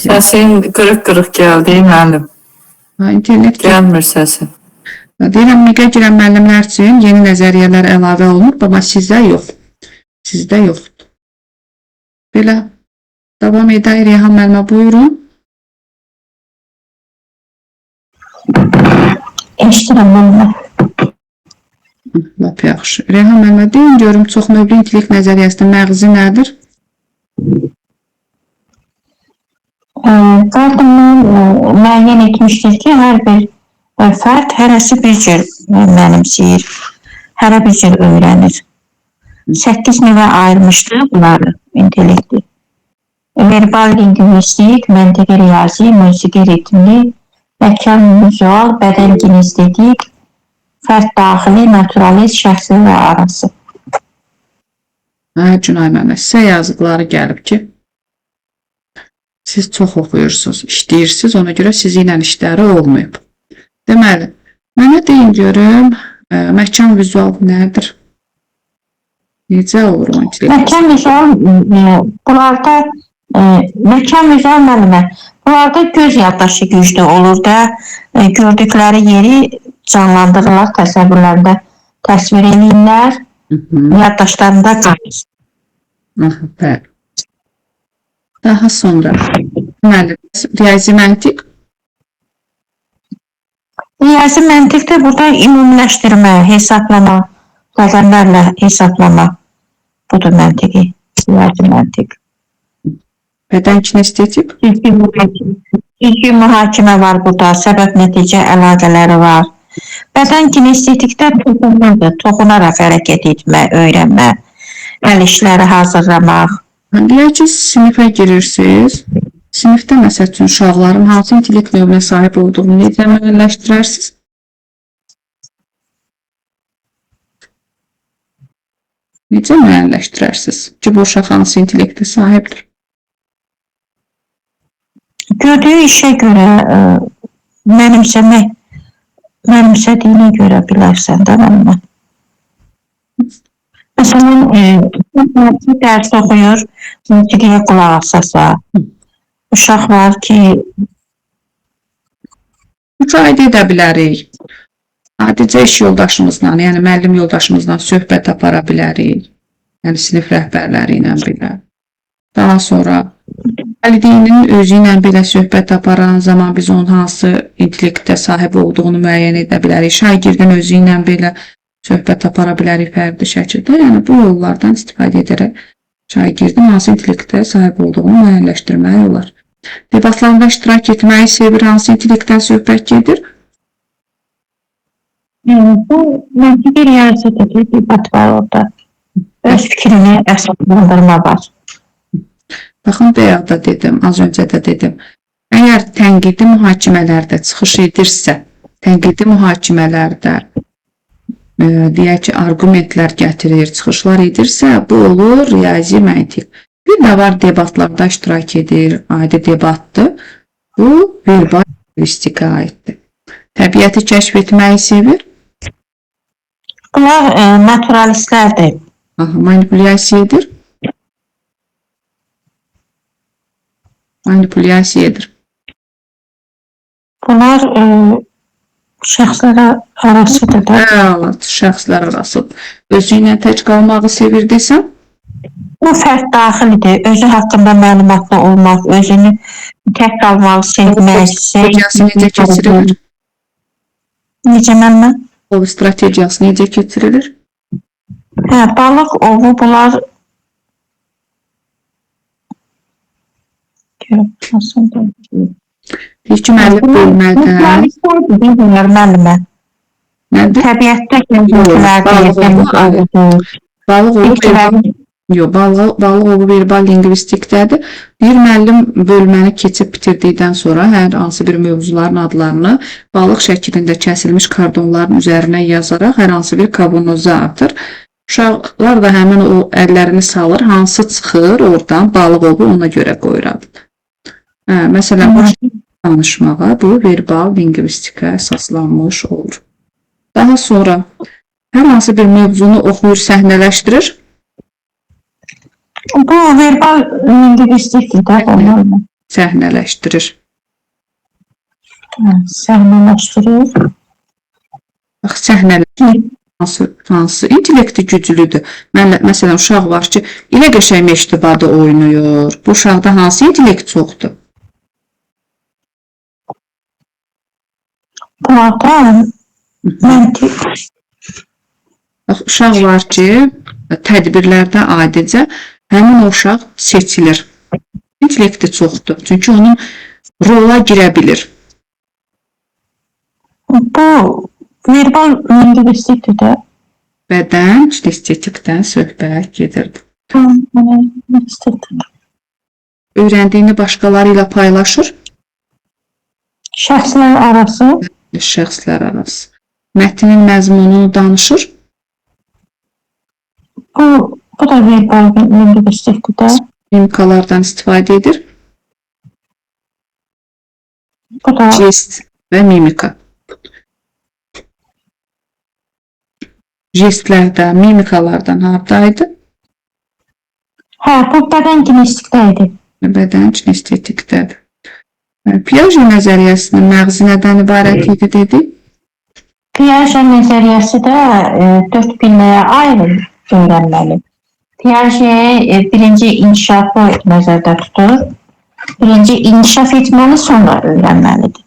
Səsin qırıq-qırıq gəldi, müəllim. İnternet Gəlmir səsin. Deyirəm, miqə girən müəllimlər üçün yeni nəzəriyyələr əlavə olunub, amma sizdə yox. Sizdə yoxdur. Belə, davam edək, Reyhan müəllimə, buyurun. Eşidirəm müəllimə. Lap yaxşı. Reyhan müəllimə, deyin görüm, çoxnövlü intellekt nəzəriyyəsində məğzi nədir? Qadınlar müəyyən etmişdir ki, hər bir fərd hərəsi bir cür mənimsəyir, hərə bir cür öyrənir. 8 növə ayırmışdır bunları, intellekti. Verbal lingvistik, məntiqi riyazi, musiqi ritmli, məkan vizual, bədən kinestetik, fərd daxili, naturalist, şəxsi və arası. Günay müəllimə, sizə yazıqları gəlib ki, Siz çox oxuyursunuz, işləyirsiniz, ona görə sizi ilə işləri olmayıb. Deməli, mənə deyin görüm, məkan vizual nədir? Necə olur o intellekt? Məkan vizual bunlarda məkan vizual müəllimə bunlarda göz yaddaşı güclü olur da gördükləri yeri canlandırırlar, təsəvvürlərində təsvir edirlər, yaddaşlarında qalır. Bəli. Daha sonra deməli, riyazi məntiq? Riyazi məntiqdə burada ümumiləşdirmə, hesablama, rəqəmlərlə hesablama budur məntiqi, riyazi məntiq. Bədən kinestetik? Düzgün mühakimə var burada, səbəb-nəticə əlaqələri var. Bədən kinestetikdə toxunaraq hərəkət etmə, öyrənmə, əl işləri hazırlamaq. Deyək ki, sinifə girirsiniz. Sinifdə məsəl üçün uşaqların hansı intellekt növünə sahib olduğunu necə müəyyənləşdirərsiniz? Necə müəyyənləşdirərsiniz ki, bu uşaq hansı intellektə sahibdir? Gördüyü işə görə mənimsədiyinə görə bilərsən də mənimə. Məsələn, dərs oxuyur, musiqiyə qulaq asasa, uşaq var ki... Müşahidə edə bilərik. Adicə iş yoldaşımızla, yəni müəllim yoldaşımızla söhbət apara bilərik. Yəni sinif rəhbərləri ilə belə. Daha sonra valideynin özü ilə belə söhbət aparan zaman biz onun hansı intellektə sahib olduğunu müəyyən edə bilərik. Şagirdin özü ilə belə söhbət apara bilərik fərqli şəkildə. Yəni bu yollardan istifadə edərək şagirdin hansı intellektə sahib olduğunu müəyyənləşdirmək olar. Debatlarında iştirak etməyi sevir, hansı intellektdən söhbət gedir? Bu məntiqi riyaziyyətdə debat var orada. Öz fikrini əsaslandırma var. Baxın, bayaq da dedim, az öncə də dedim. Əgər tənqidi mühakimələrdə çıxış edirsə, tənqidi mühakimələrdə deyək ki, argumentlər gətirir, çıxışlar edirsə, bu olur riyazi məntiq. Bir də var, debatlarda iştirak edir, adi debatdır. Bu, verbal lingvistikə aiddir. Təbiəti kəşf etməyi sevir. Bunlar naturalistlərdir. Manipulyasiya edir. Manipulyasiya edir. Bunlar şəxslərə arasıdır da. Əlat, şəxslər arasıdır. Özü ilə tək qalmağı sevir desəm? Bu fərd daxilidir. Özü haqqında məlumatlı olmaq, özünü tək qalmağı sevmək. Strategiyası necə keçirilir? Necə mənmə? O strategiyası necə keçirilir? Balıq ovu bunlar İlk müəllif bölmədə müəllimə. nədir? Təbiətdə Balıq ovu verbal lingvistikdədir. Bir müəllim bölməni keçib bitirdikdən sonra hər hansı bir mövzuların adlarını balıq şəklində kəsilmiş kardonların üzərinə yazaraq hər hansı bir kavanoza atır. Uşaqlar da həmin o əllərini salır, hansı çıxır oradan balıq ovu ona görə qoyur. Məsələn, danışmağa bu verbal lingvistikə əsaslanmış olur. Daha sonra hər hansı bir mövzunu oxuyur, səhnələşdirir. Bu verbal lingvistikdir də. Səhnələşdirir. Səhnələşdirir. Bax, səhnələşdirir. Hansı intellekti güclüdür. Məsələn, uşaq var ki, ilə qəşəng meştibada oynayır. Bu uşaqda hansı intellekt çoxdur? Bunlardan məntiq. Bax, uşaq var ki, tədbirlərdə adicə həmin o uşaq seçilir. İntellekti çoxdur. Çünki onun rola girə bilir. Bu verbal lingvistikdir də. Bədən estetikdən söhbət gedirdi. Öyrəndiyini başqaları ilə paylaşır. Şəxslər arası. Şəxslər arası. Mətnin məzmununu danışır. Bu da verbal lingvistikdir də. Mimikalardan istifadə edir. Bu da Jest və mimika. Jestlərdən, mimikalardan hardaydı? bu bədən gimnastikdəydi. Bədən kinestetikdədir. Piaget nəzəriyyəsinin məğzi nədən ibarət idi dedik? Piaget nəzəriyyəsi də 4 pilləyə ayrılır öyrənməli. Piaget birinci inkişafı nəzərdə tutur. Birinci inkişaf etməli, sonra öyrənməlidir.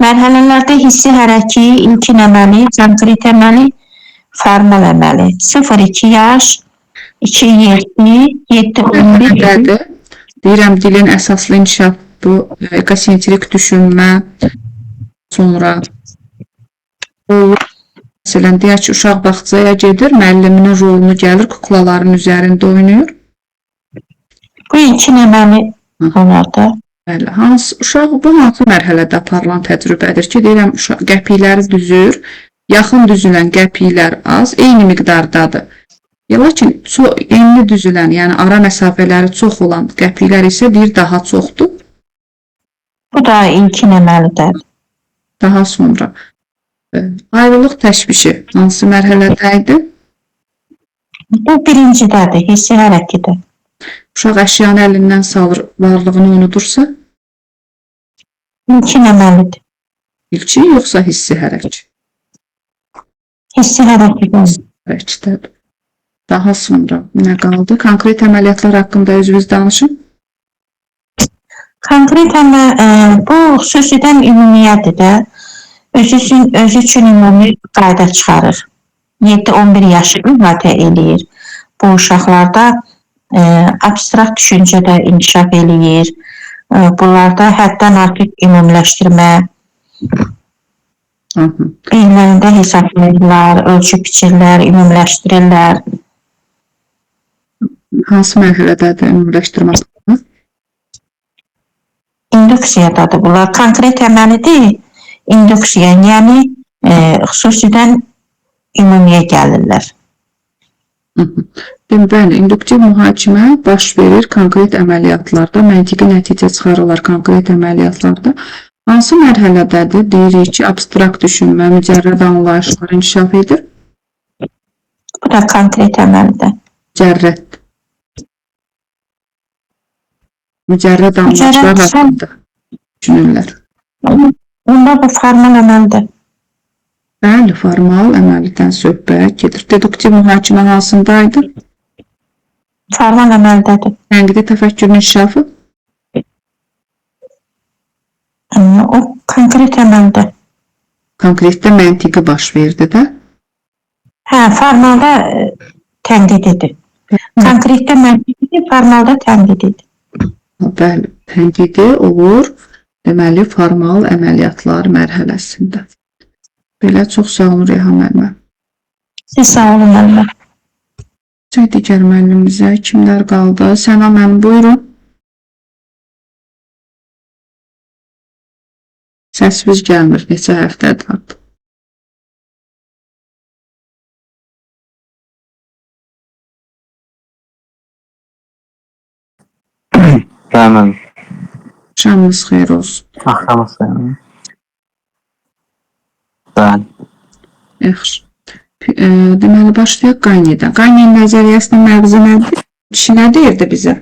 Mərhələlərdə hissi hərəki, ilkin əməli, konkret əməli, formal əməli. 0-2 yaş, 2-7, 7-11. Nədir? Deyirəm, dilin əsaslı inkişafı bu ekosentrik düşünmə, sonra məsələn, deyək ki, uşaq bağçaya gedir, müəlliminin rolunu gəlir, kuklaların üzərində oynayır. Bu ilkin əməli olardı. Bəli, bu hansı mərhələdə aparılan təcrübədir ki, deyirəm, qəpikləri düzür, yaxın düzülən qəpiklər az, eyni miqdardadır. Lakin enli düzülən, yəni ara məsafələri çox olan qəpiklər isə deyir daha çoxdur. Bu da ilkin əməlidir. Daha sonra ayrılıq təşvişi hansı mərhələdə idi? Bu birincidədir, hissi hərəkidir. Uşaq əşyanı əlindən salır, varlığını unudursa? İlkin əməlidir. İlki yoxsa hissi hərəki? Hissi hərəkidir. Hərəkidədir. Daha sonra nə qaldı? Konkret əməliyyatlar haqqında özünüz danışın. Konkret bu xüsusidən ümumiyyədir də. Özü üçün ümumi qayda çıxarır. 7-11 yaşı ifadə eləyir. Bu uşaqlarda abstrakt düşüncədə inkişaf eləyir. Bunlarda həddən artıq ümumiləşdirmə, beyinlərində hesablayırlar, ölçü biçirlər, ümumiləşdirirlər. Hansı mərhələdədir ümumiləşdirmə? İnduksiyadadır bunlar. Konkret əməlidir, induksiya, yəni xüsusidən ümumiyə gəlirlər. Bəli, induktiv mühakimə baş verir konkret əməliyyatlarda, məntiqi nəticə çıxarırlar konkret əməliyyatlarda. Hansı mərhələdədir? Deyirik ki, abstrakt düşünmə, mücərrəd anlayışlar inkişaf edir. Bu da konkret əməlidir. Mücərrəd anlayışlar haqqında düşünürlər. Bunda bu formal əməlidir. Bəli, formal əməlidən söhbət gedir. Deduktiv mühakimə hansındaydı? Formal əməlidədir. Tənqidi təfəkkürün inkişafı? O konkret əməldir. Konkretdə məntiqi baş verdi də. Formalda tənqididir. Konkretdə məntiqidir, formalda tənqididir. Bəli, tənqidi olur, deməli, formal əməliyyatlar mərhələsində. Belə çox sağ olun Reyhan müəllimə. Siz sağ olun müəllimə. Digər müəllimimizə kimlər qaldı? Səna müəllim, buyurun. Səsiniz gəlmir, neçə həftədir artıq. Bəli. Şamınız xeyir olsun. Axşamınız xeyir. Bəli. Yaxşı. Deməli, başlayaq Qanyedən. Qanyenin nəzəriyyəsinin məğzi nədir? Kişi nə deyirdi bizə?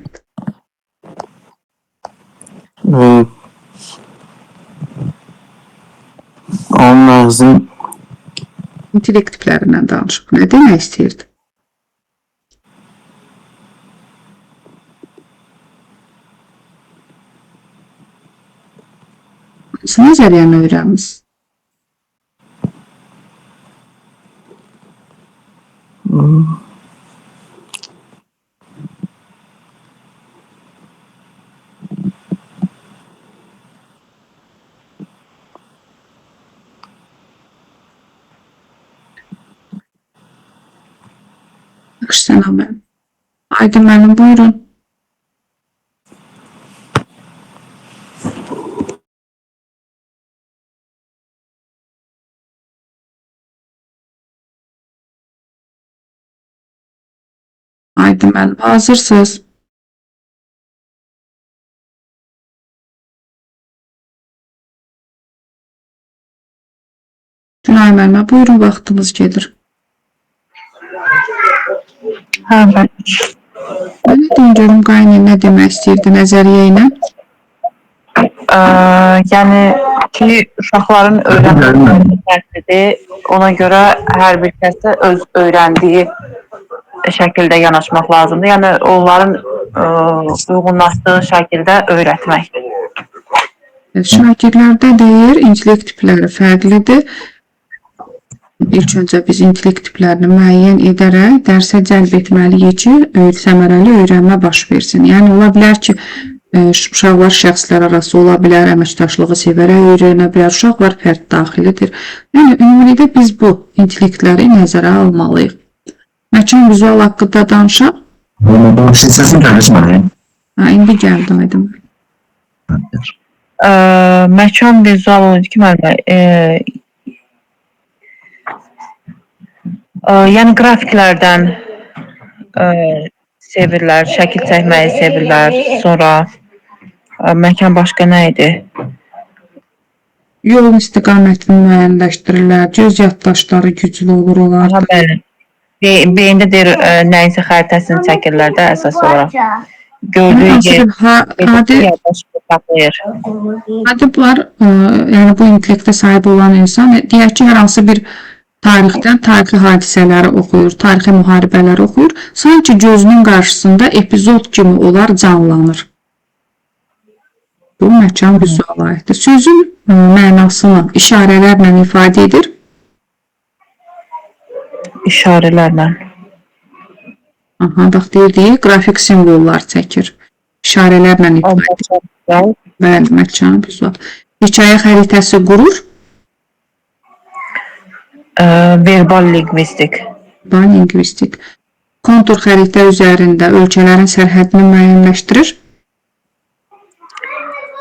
Onun məğzi İntellekt tiplərindən danışıq. Nə demək istəyirdi? Hansı nəzəriyyəni öyrənmişsiniz? Yaxşı, Səna müəllim. Aydın müəllim, buyurun. Aydın müəllim, hazırsınız. müəllimə, buyurun, vaxtımız gedir. Hə, bəli. Mənə deyin görüm Qayni nə demək istəyirdi nəzəriyyə ilə? Yəni ki, uşaqların öyrənməsi fərqlidir. Ona görə hər bir kəsə öz öyrəndiyi şəkildə yanaşmaq lazımdır. Yəni onların uyğunlaşdığı şəkildə öyrətmək. Şagirdlərdə deyir, intellekt tipləri fərqlidir. İlk öncə biz intellekt tiplərini müəyyən edərək dərsə cəlb etməliyik ki, səmərəli öyrənmə baş versin. Yəni ola bilər ki, uşaqlar şəxslər arası ola bilər, əməkdaşlığı sevərək öyrənə bilər, uşaqlar fərd daxilidir. Yəni ümumilikdə biz bu intellektləri nəzərə almalıyıq. Məkan vizual haqqında danışaq. Səsin gəlişməli. İndi gəldi aydın. Məkan vizual oldu ki, müəllimə, yəni qrafiklərdən sevirlər, şəkil çəkməyi sevirlər, sonra məkan başqa nə idi? Yolun istiqamətini müəyyənləşdirirlər, göz yaddaşları güclü olur olar. Aha, bəli. Beyində deyir, nəyinsə xəritəsini çəkirlər də əsas olaraq. Gördüyü Hadi bunlar, yəni bu intellektə sahib olan insan, deyək ki, hər hansı bir tarixdən tarixi hadisələri oxuyur, tarixi müharibələri oxuyur, sanki gözünün qarşısında epizod kimi onlar canlanır. Bu məkan vizual aiddir. Sözün mənasını işarələrlə ifadə edir. İşarələrlə. Aha, bax deyir, qrafik simvollar çəkir. İşarələrlə ifadə edir. Bəli, məkan vizual. Hekayə xəritəsi qurur. Verbal lingvistik. Verbal lingvistik. Kontur xəritə üzərində ölkələrin sərhədini müəyyənləşdirir.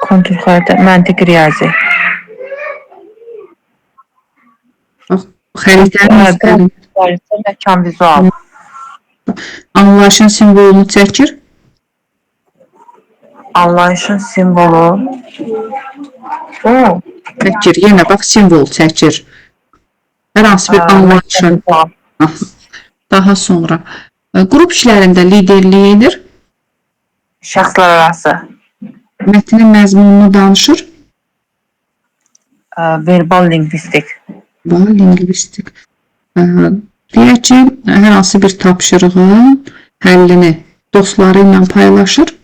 Kontur xəritə, məntiq riyazi. Xəritənin üzərində məkan vizual. Anlayışın simvolunu çəkir. Anlayışın simvolu. Çəkir, yenə bax simvol çəkir. Hər hansı bir anlayışın. Daha sonra qrup işlərində liderlik edir. Şəxslər arası. Mətnin məzmununu danışır. Verbal lingvistik. Verbal lingvistik. Deyək ki, hər hansı bir tapşırığın həllini dostları ilə paylaşır.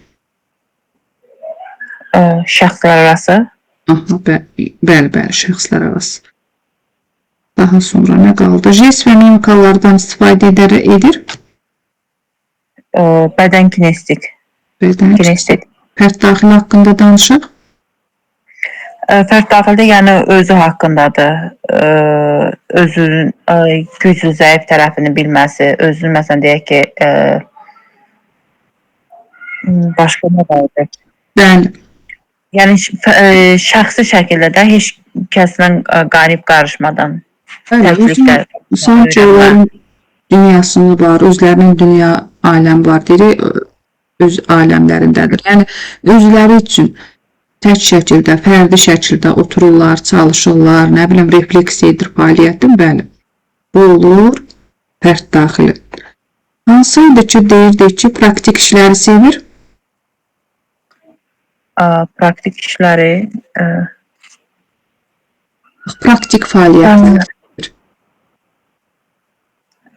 Şəxslər arası. Bəli, şəxslər arası. Daha sonra nə qaldı? Jest və mimikalardan istifadə edir. Bədən kinestik. Kinestik. Fərd daxili haqqında danışaq. Fərd daxildə yəni özü haqqındadır. Özünün güclü, zəif tərəfini bilməsi, özünün məsələn deyək ki, başqa nə qaldı? Bəli. Yəni şəxsi şəkildə də heç kəslə qarib qarışmadan. Sanki onların dünyasını var, özlərinin dünya aləm var, deyir, öz aləmlərindədir. Yəni, özləri üçün tək şəkildə, fərdi şəkildə otururlar, çalışırlar, nə bilim, refleksiya edir fəaliyyətin, bəli. Bu olur, fərd daxili. Hansıydı ki, deyirdik ki, praktik işləri sevir? Praktik işləri... Praktik fəaliyyətlər.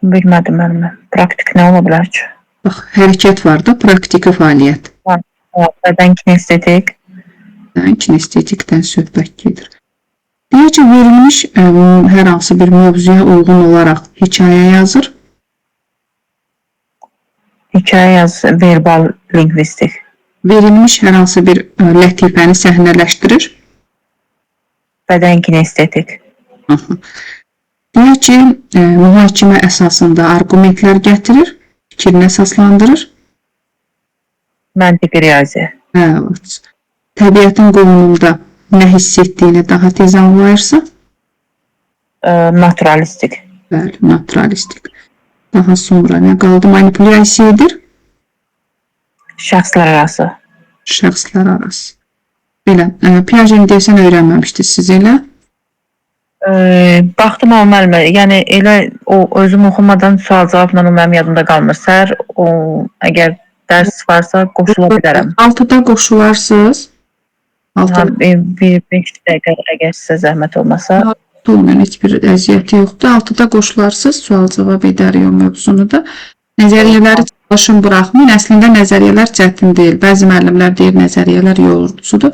Bilmədim mənimə. Praktik nə ola bilər ki? Bax, hərəkət var da, praktiki fəaliyyət. Bədən kinestetik. Bədən kinestetikdən söhbət gedir. Deyək ki, verilmiş hər hansı bir mövzuya uyğun olaraq hekayə yazır. Hekayə yazır, verbal lingvistik. Verilmiş hər hansı bir lətifəni səhnələşdirir. Bədən kinestetik. Deyək ki, mühakimə əsasında arqumentlər gətirir, fikrini əsaslandırır. Məntiqi riyazi. Təbiətin qoyununda nə hiss etdiyini daha tez anlayırsa? Naturalistik. Bəli, naturalistik. Daha sonra nə qaldı? Manipulyasiya edir? Şəxslər arası. Şəxslər arası. Belə, Piaget deyəsən öyrənməmişdi siz elə? Baxdım o müəllimə, yəni elə o özüm oxumadan sual-cavabla o mənim yadımda qalmır. Səhər o əgər dərs varsa qoşula bilərəm. 6-da qoşularsınız. 6 Bir 5 dəqiqə əgər sizə zəhmət olmasa. olmayan heç bir əziyyəti yoxdur. 6-da qoşularsınız, sual-cavab edərik o mövzunu da. Nəzəriyyələri çalışın buraxmayın. Əslində nəzəriyyələr çətin deyil. Bəzi müəllimlər deyir nəzəriyyələr yorucudur.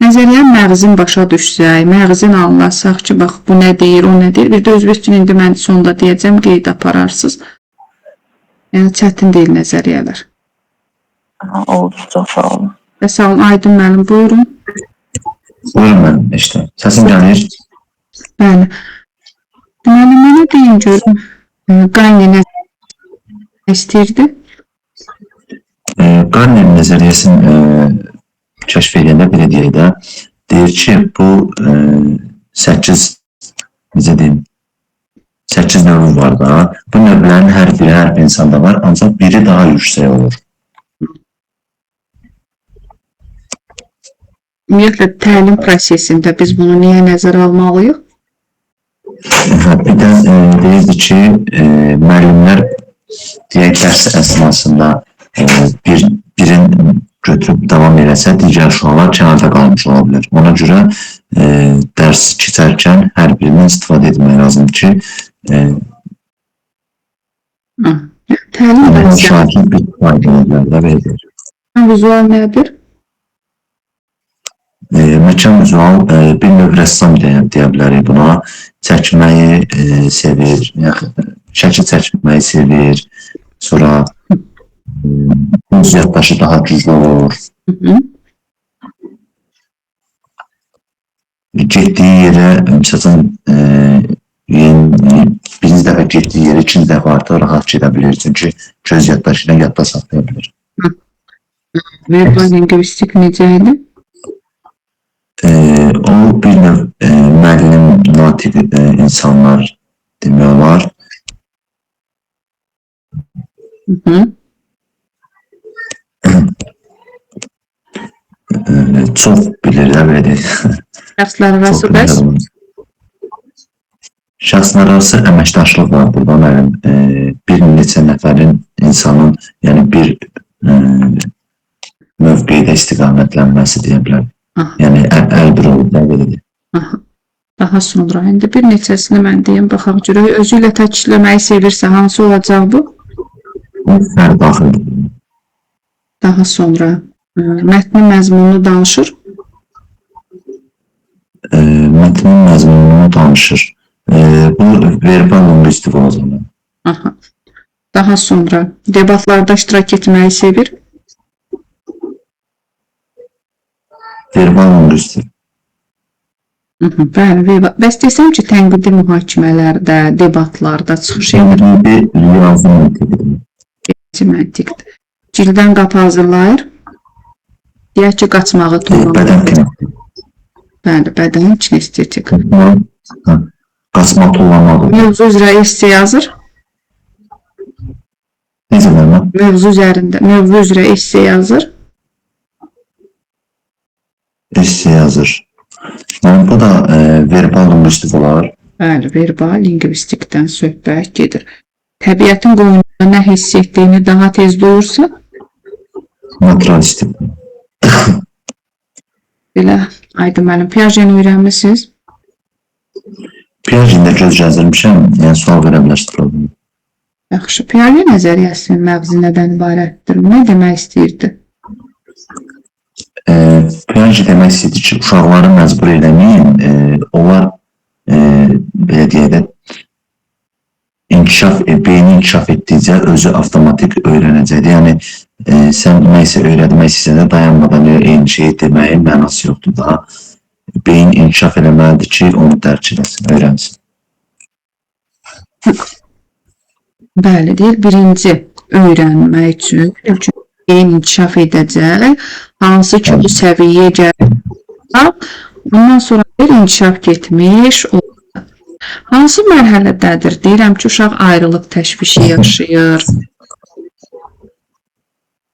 Nəzəriyyəni məğzin başa düşsək, məğzin anlasaq ki, bax bu nə deyir, o nə deyir. Bir də özünüz üçün indi mən sonda deyəcəm, qeyd apararsınız. Yəni çətin deyil nəzəriyyələr. Oldu, çox sağ olun. Və sağ olun, Aydın müəllim, buyurun. Buyurun mənim işte. Səsim gəlir. Bəli. Deməli, mənə deyin görüm, Qanyi nə istəyirdi? Garner nəzəriyyəsini kəşf edəndə belə deyək də, deyir ki, bu 8 necə deyim, 8 növü var da, bu növlərin hər biri hər bir insanda var, ancaq biri daha yüksək olur. Ümumiyyətlə, təlim prosesində biz bunu niyə nəzərə almalıyıq? Bir də deyirdi ki, müəllimlər deyək dərs əsnasında birin götürüb davam eləsə, digər uşaqlar kənarda qalmış ola bilər. Ona görə dərs keçərkən hər birindən istifadə etmək lazımdır ki, Təlim şahid bir faydalarında verilir. vizual nədir? Məkan vizual bir növ rəssam deyə bilərik buna. Çəkməyi sevir, şəkil çəkməyi sevir, sonra göz yaddaşı daha güclü olur. Getdiyi yerə, məsələn, birinci dəfə getdiyi yerə ikinci dəfə artıq rahat gedə bilir, çünki göz yaddaşı ilə yadda saxlaya bilir. Verbal lingvistik necə idi? O bir növ müəllim, natiq insanlar demək olar. Çox bilir də belə deyil. Şəxslər arası bəs? Şəxslər arası əməkdaşlıq var burada mənim. Bir neçə nəfərin insanın, yəni bir mövqedə istiqamətlənməsi deyə bilərəm. Yəni əlbir olub da belə deyil. Daha sonra, indi bir neçəsini mən deyim, baxaq görək, özü ilə təklifləməyi sevirsə, hansı olacaq bu? Hər daxildir. Daha sonra, mətnin məzmununu danışır. Mətnin məzmununu danışır. Bu verbal lingvistik olacaq. Daha sonra, debatlarda iştirak etməyi sevir. Verbal lingvistik. Bəli, bəs desəm ki, tənqidi mühakimələrdə, debatlarda çıxış edir. Riyazi məntiqdir. Məntiqdir. Cildən qapı hazırlayır. Deyək ki, qaçmağı toplamaq. Bədən kinestetik. Bəli, bədən kinestetik. Qaçma toplamaq. Mövzu üzrə esse yazır. Necə vermə? Mövzu üzrə esse yazır. Esse yazır. Yəni, bu da verbal lingvistik olar. Bəli, verbal lingvistikdən söhbət gedir. Təbiətin qoynunda nə hiss etdiyini daha tez duyursa? Naturalistik. Belə, Aydın müəllim, Piaget'ini öyrənmisiniz? Piaget'də göz gəzdirmişəm, yəni sual verə bilərsiniz. Yaxşı, Piaget nəzəriyyəsinin məğzi nədən ibarətdir? Nə demək istəyirdi? Piaget demək istəyirdi ki, uşaqları məcbur eləməyin, onlar belə deyək də beyni inkişaf etdikcə özü avtomatik öyrənəcəkdir. Yəni, sən nəysə öyrətmək istəyirsən də dayanmadan eyni şeyi deməyin mənası yoxdur. Daha beyin inkişaf eləməlidir ki, onu dərk eləsin, öyrənsin. Bəli, deyir, birinci öyrənmək üçün beyin inkişaf edəcək, hansı ki bu səviyyəyə gəlir, bundan sonra bir inkişaf getmiş olur. Hansı mərhələdədir? Deyirəm ki, uşaq ayrılıq təşvişi yaşayır.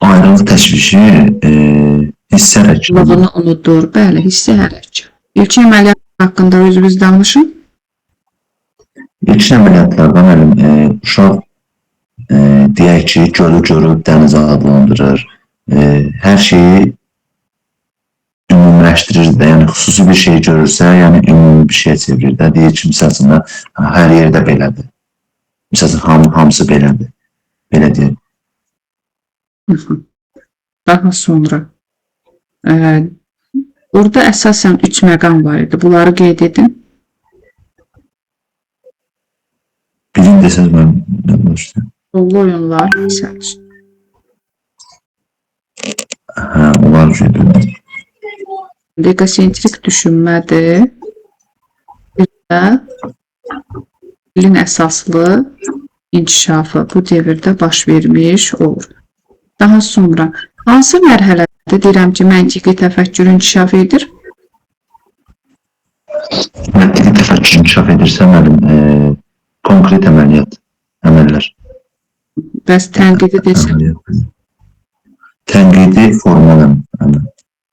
Ayrılıq təşvişi hissə hərəkəti. Lığını unudur, bəli, hissə hərəkəti. İlkin əməliyyat haqqında özünüz danışın. İlk əməliyyatlarda müəllim uşaq deyək ki, gölü görüb dəniz adlandırır. Hər şeyi ümumiləşdirir də, yəni xüsusi bir şey görürsə, yəni ümumi bir şey çevirir də. Deyir ki, məsələn, hər yerdə belədir. Məsələn, hamısı belədir. Belə deyək. Daha sonra orada əsasən 3 məqam var idi. Bunları qeyd edin. Birini desəz mən başlayayım. Rollu oyunlar, misal üçün. Onlar gedir. Egosentrik düşünmədir. Bir də dilin əsaslı inkişafı bu dövrdə baş vermiş olur. Daha sonra hansı mərhələdə deyirəm ki, məntiqi təfəkkür inkişaf edir? Məntiqi təfəkkür inkişaf edirsə, mənim konkret əməllər. Bəs tənqidi desək? Tənqidi formal əməl.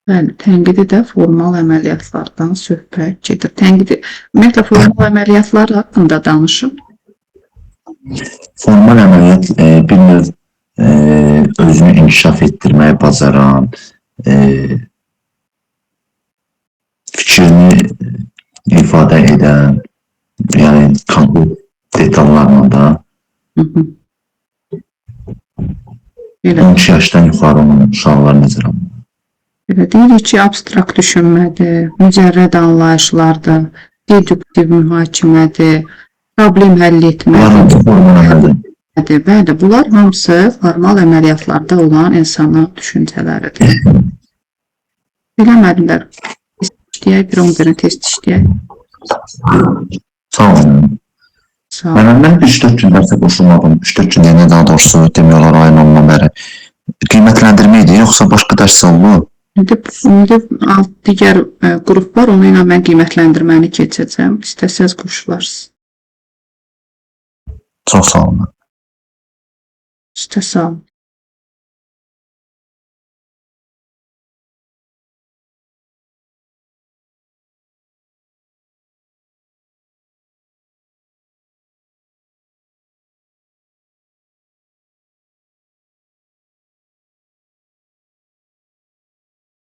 Bəli, tənqidi də formal əməliyyatlardan söhbət gedir. Tənqidi, ümumiyyətlə formal əməliyyatlar haqqında danışın. Formal əməliyyat bir növ özünü inkişaf etdirməyi bacaran, fikrini ifadə edən, yəni konkret detallarla da 12 yaşdan yuxarı olan uşaqlar nəzərə alınır. Belə deyirik ki, abstrakt düşünmədir, mücərrəd anlayışlardır, deduktiv mühakimədir, problem həll etmədir. Bəli, bunlar hamısı formal əməliyyatlarda olan insanın düşüncələridir. Biləmədilər. Test işləyək, bir 10 dənə test işləyək. Sağ olun. Sağ olun. Mən 3-4 gün dərsə qoşulmadım. 3-4 gün deyəndə daha doğrusu demək olar ayın ondan bəri. Qiymətləndirmə idi, yoxsa başqa dərs oldu? İndi digər qrup var, onu ilə mən qiymətləndirməni keçəcəm. İstəsəz qoşularsınız. Çox sağ olun. İstəsəm.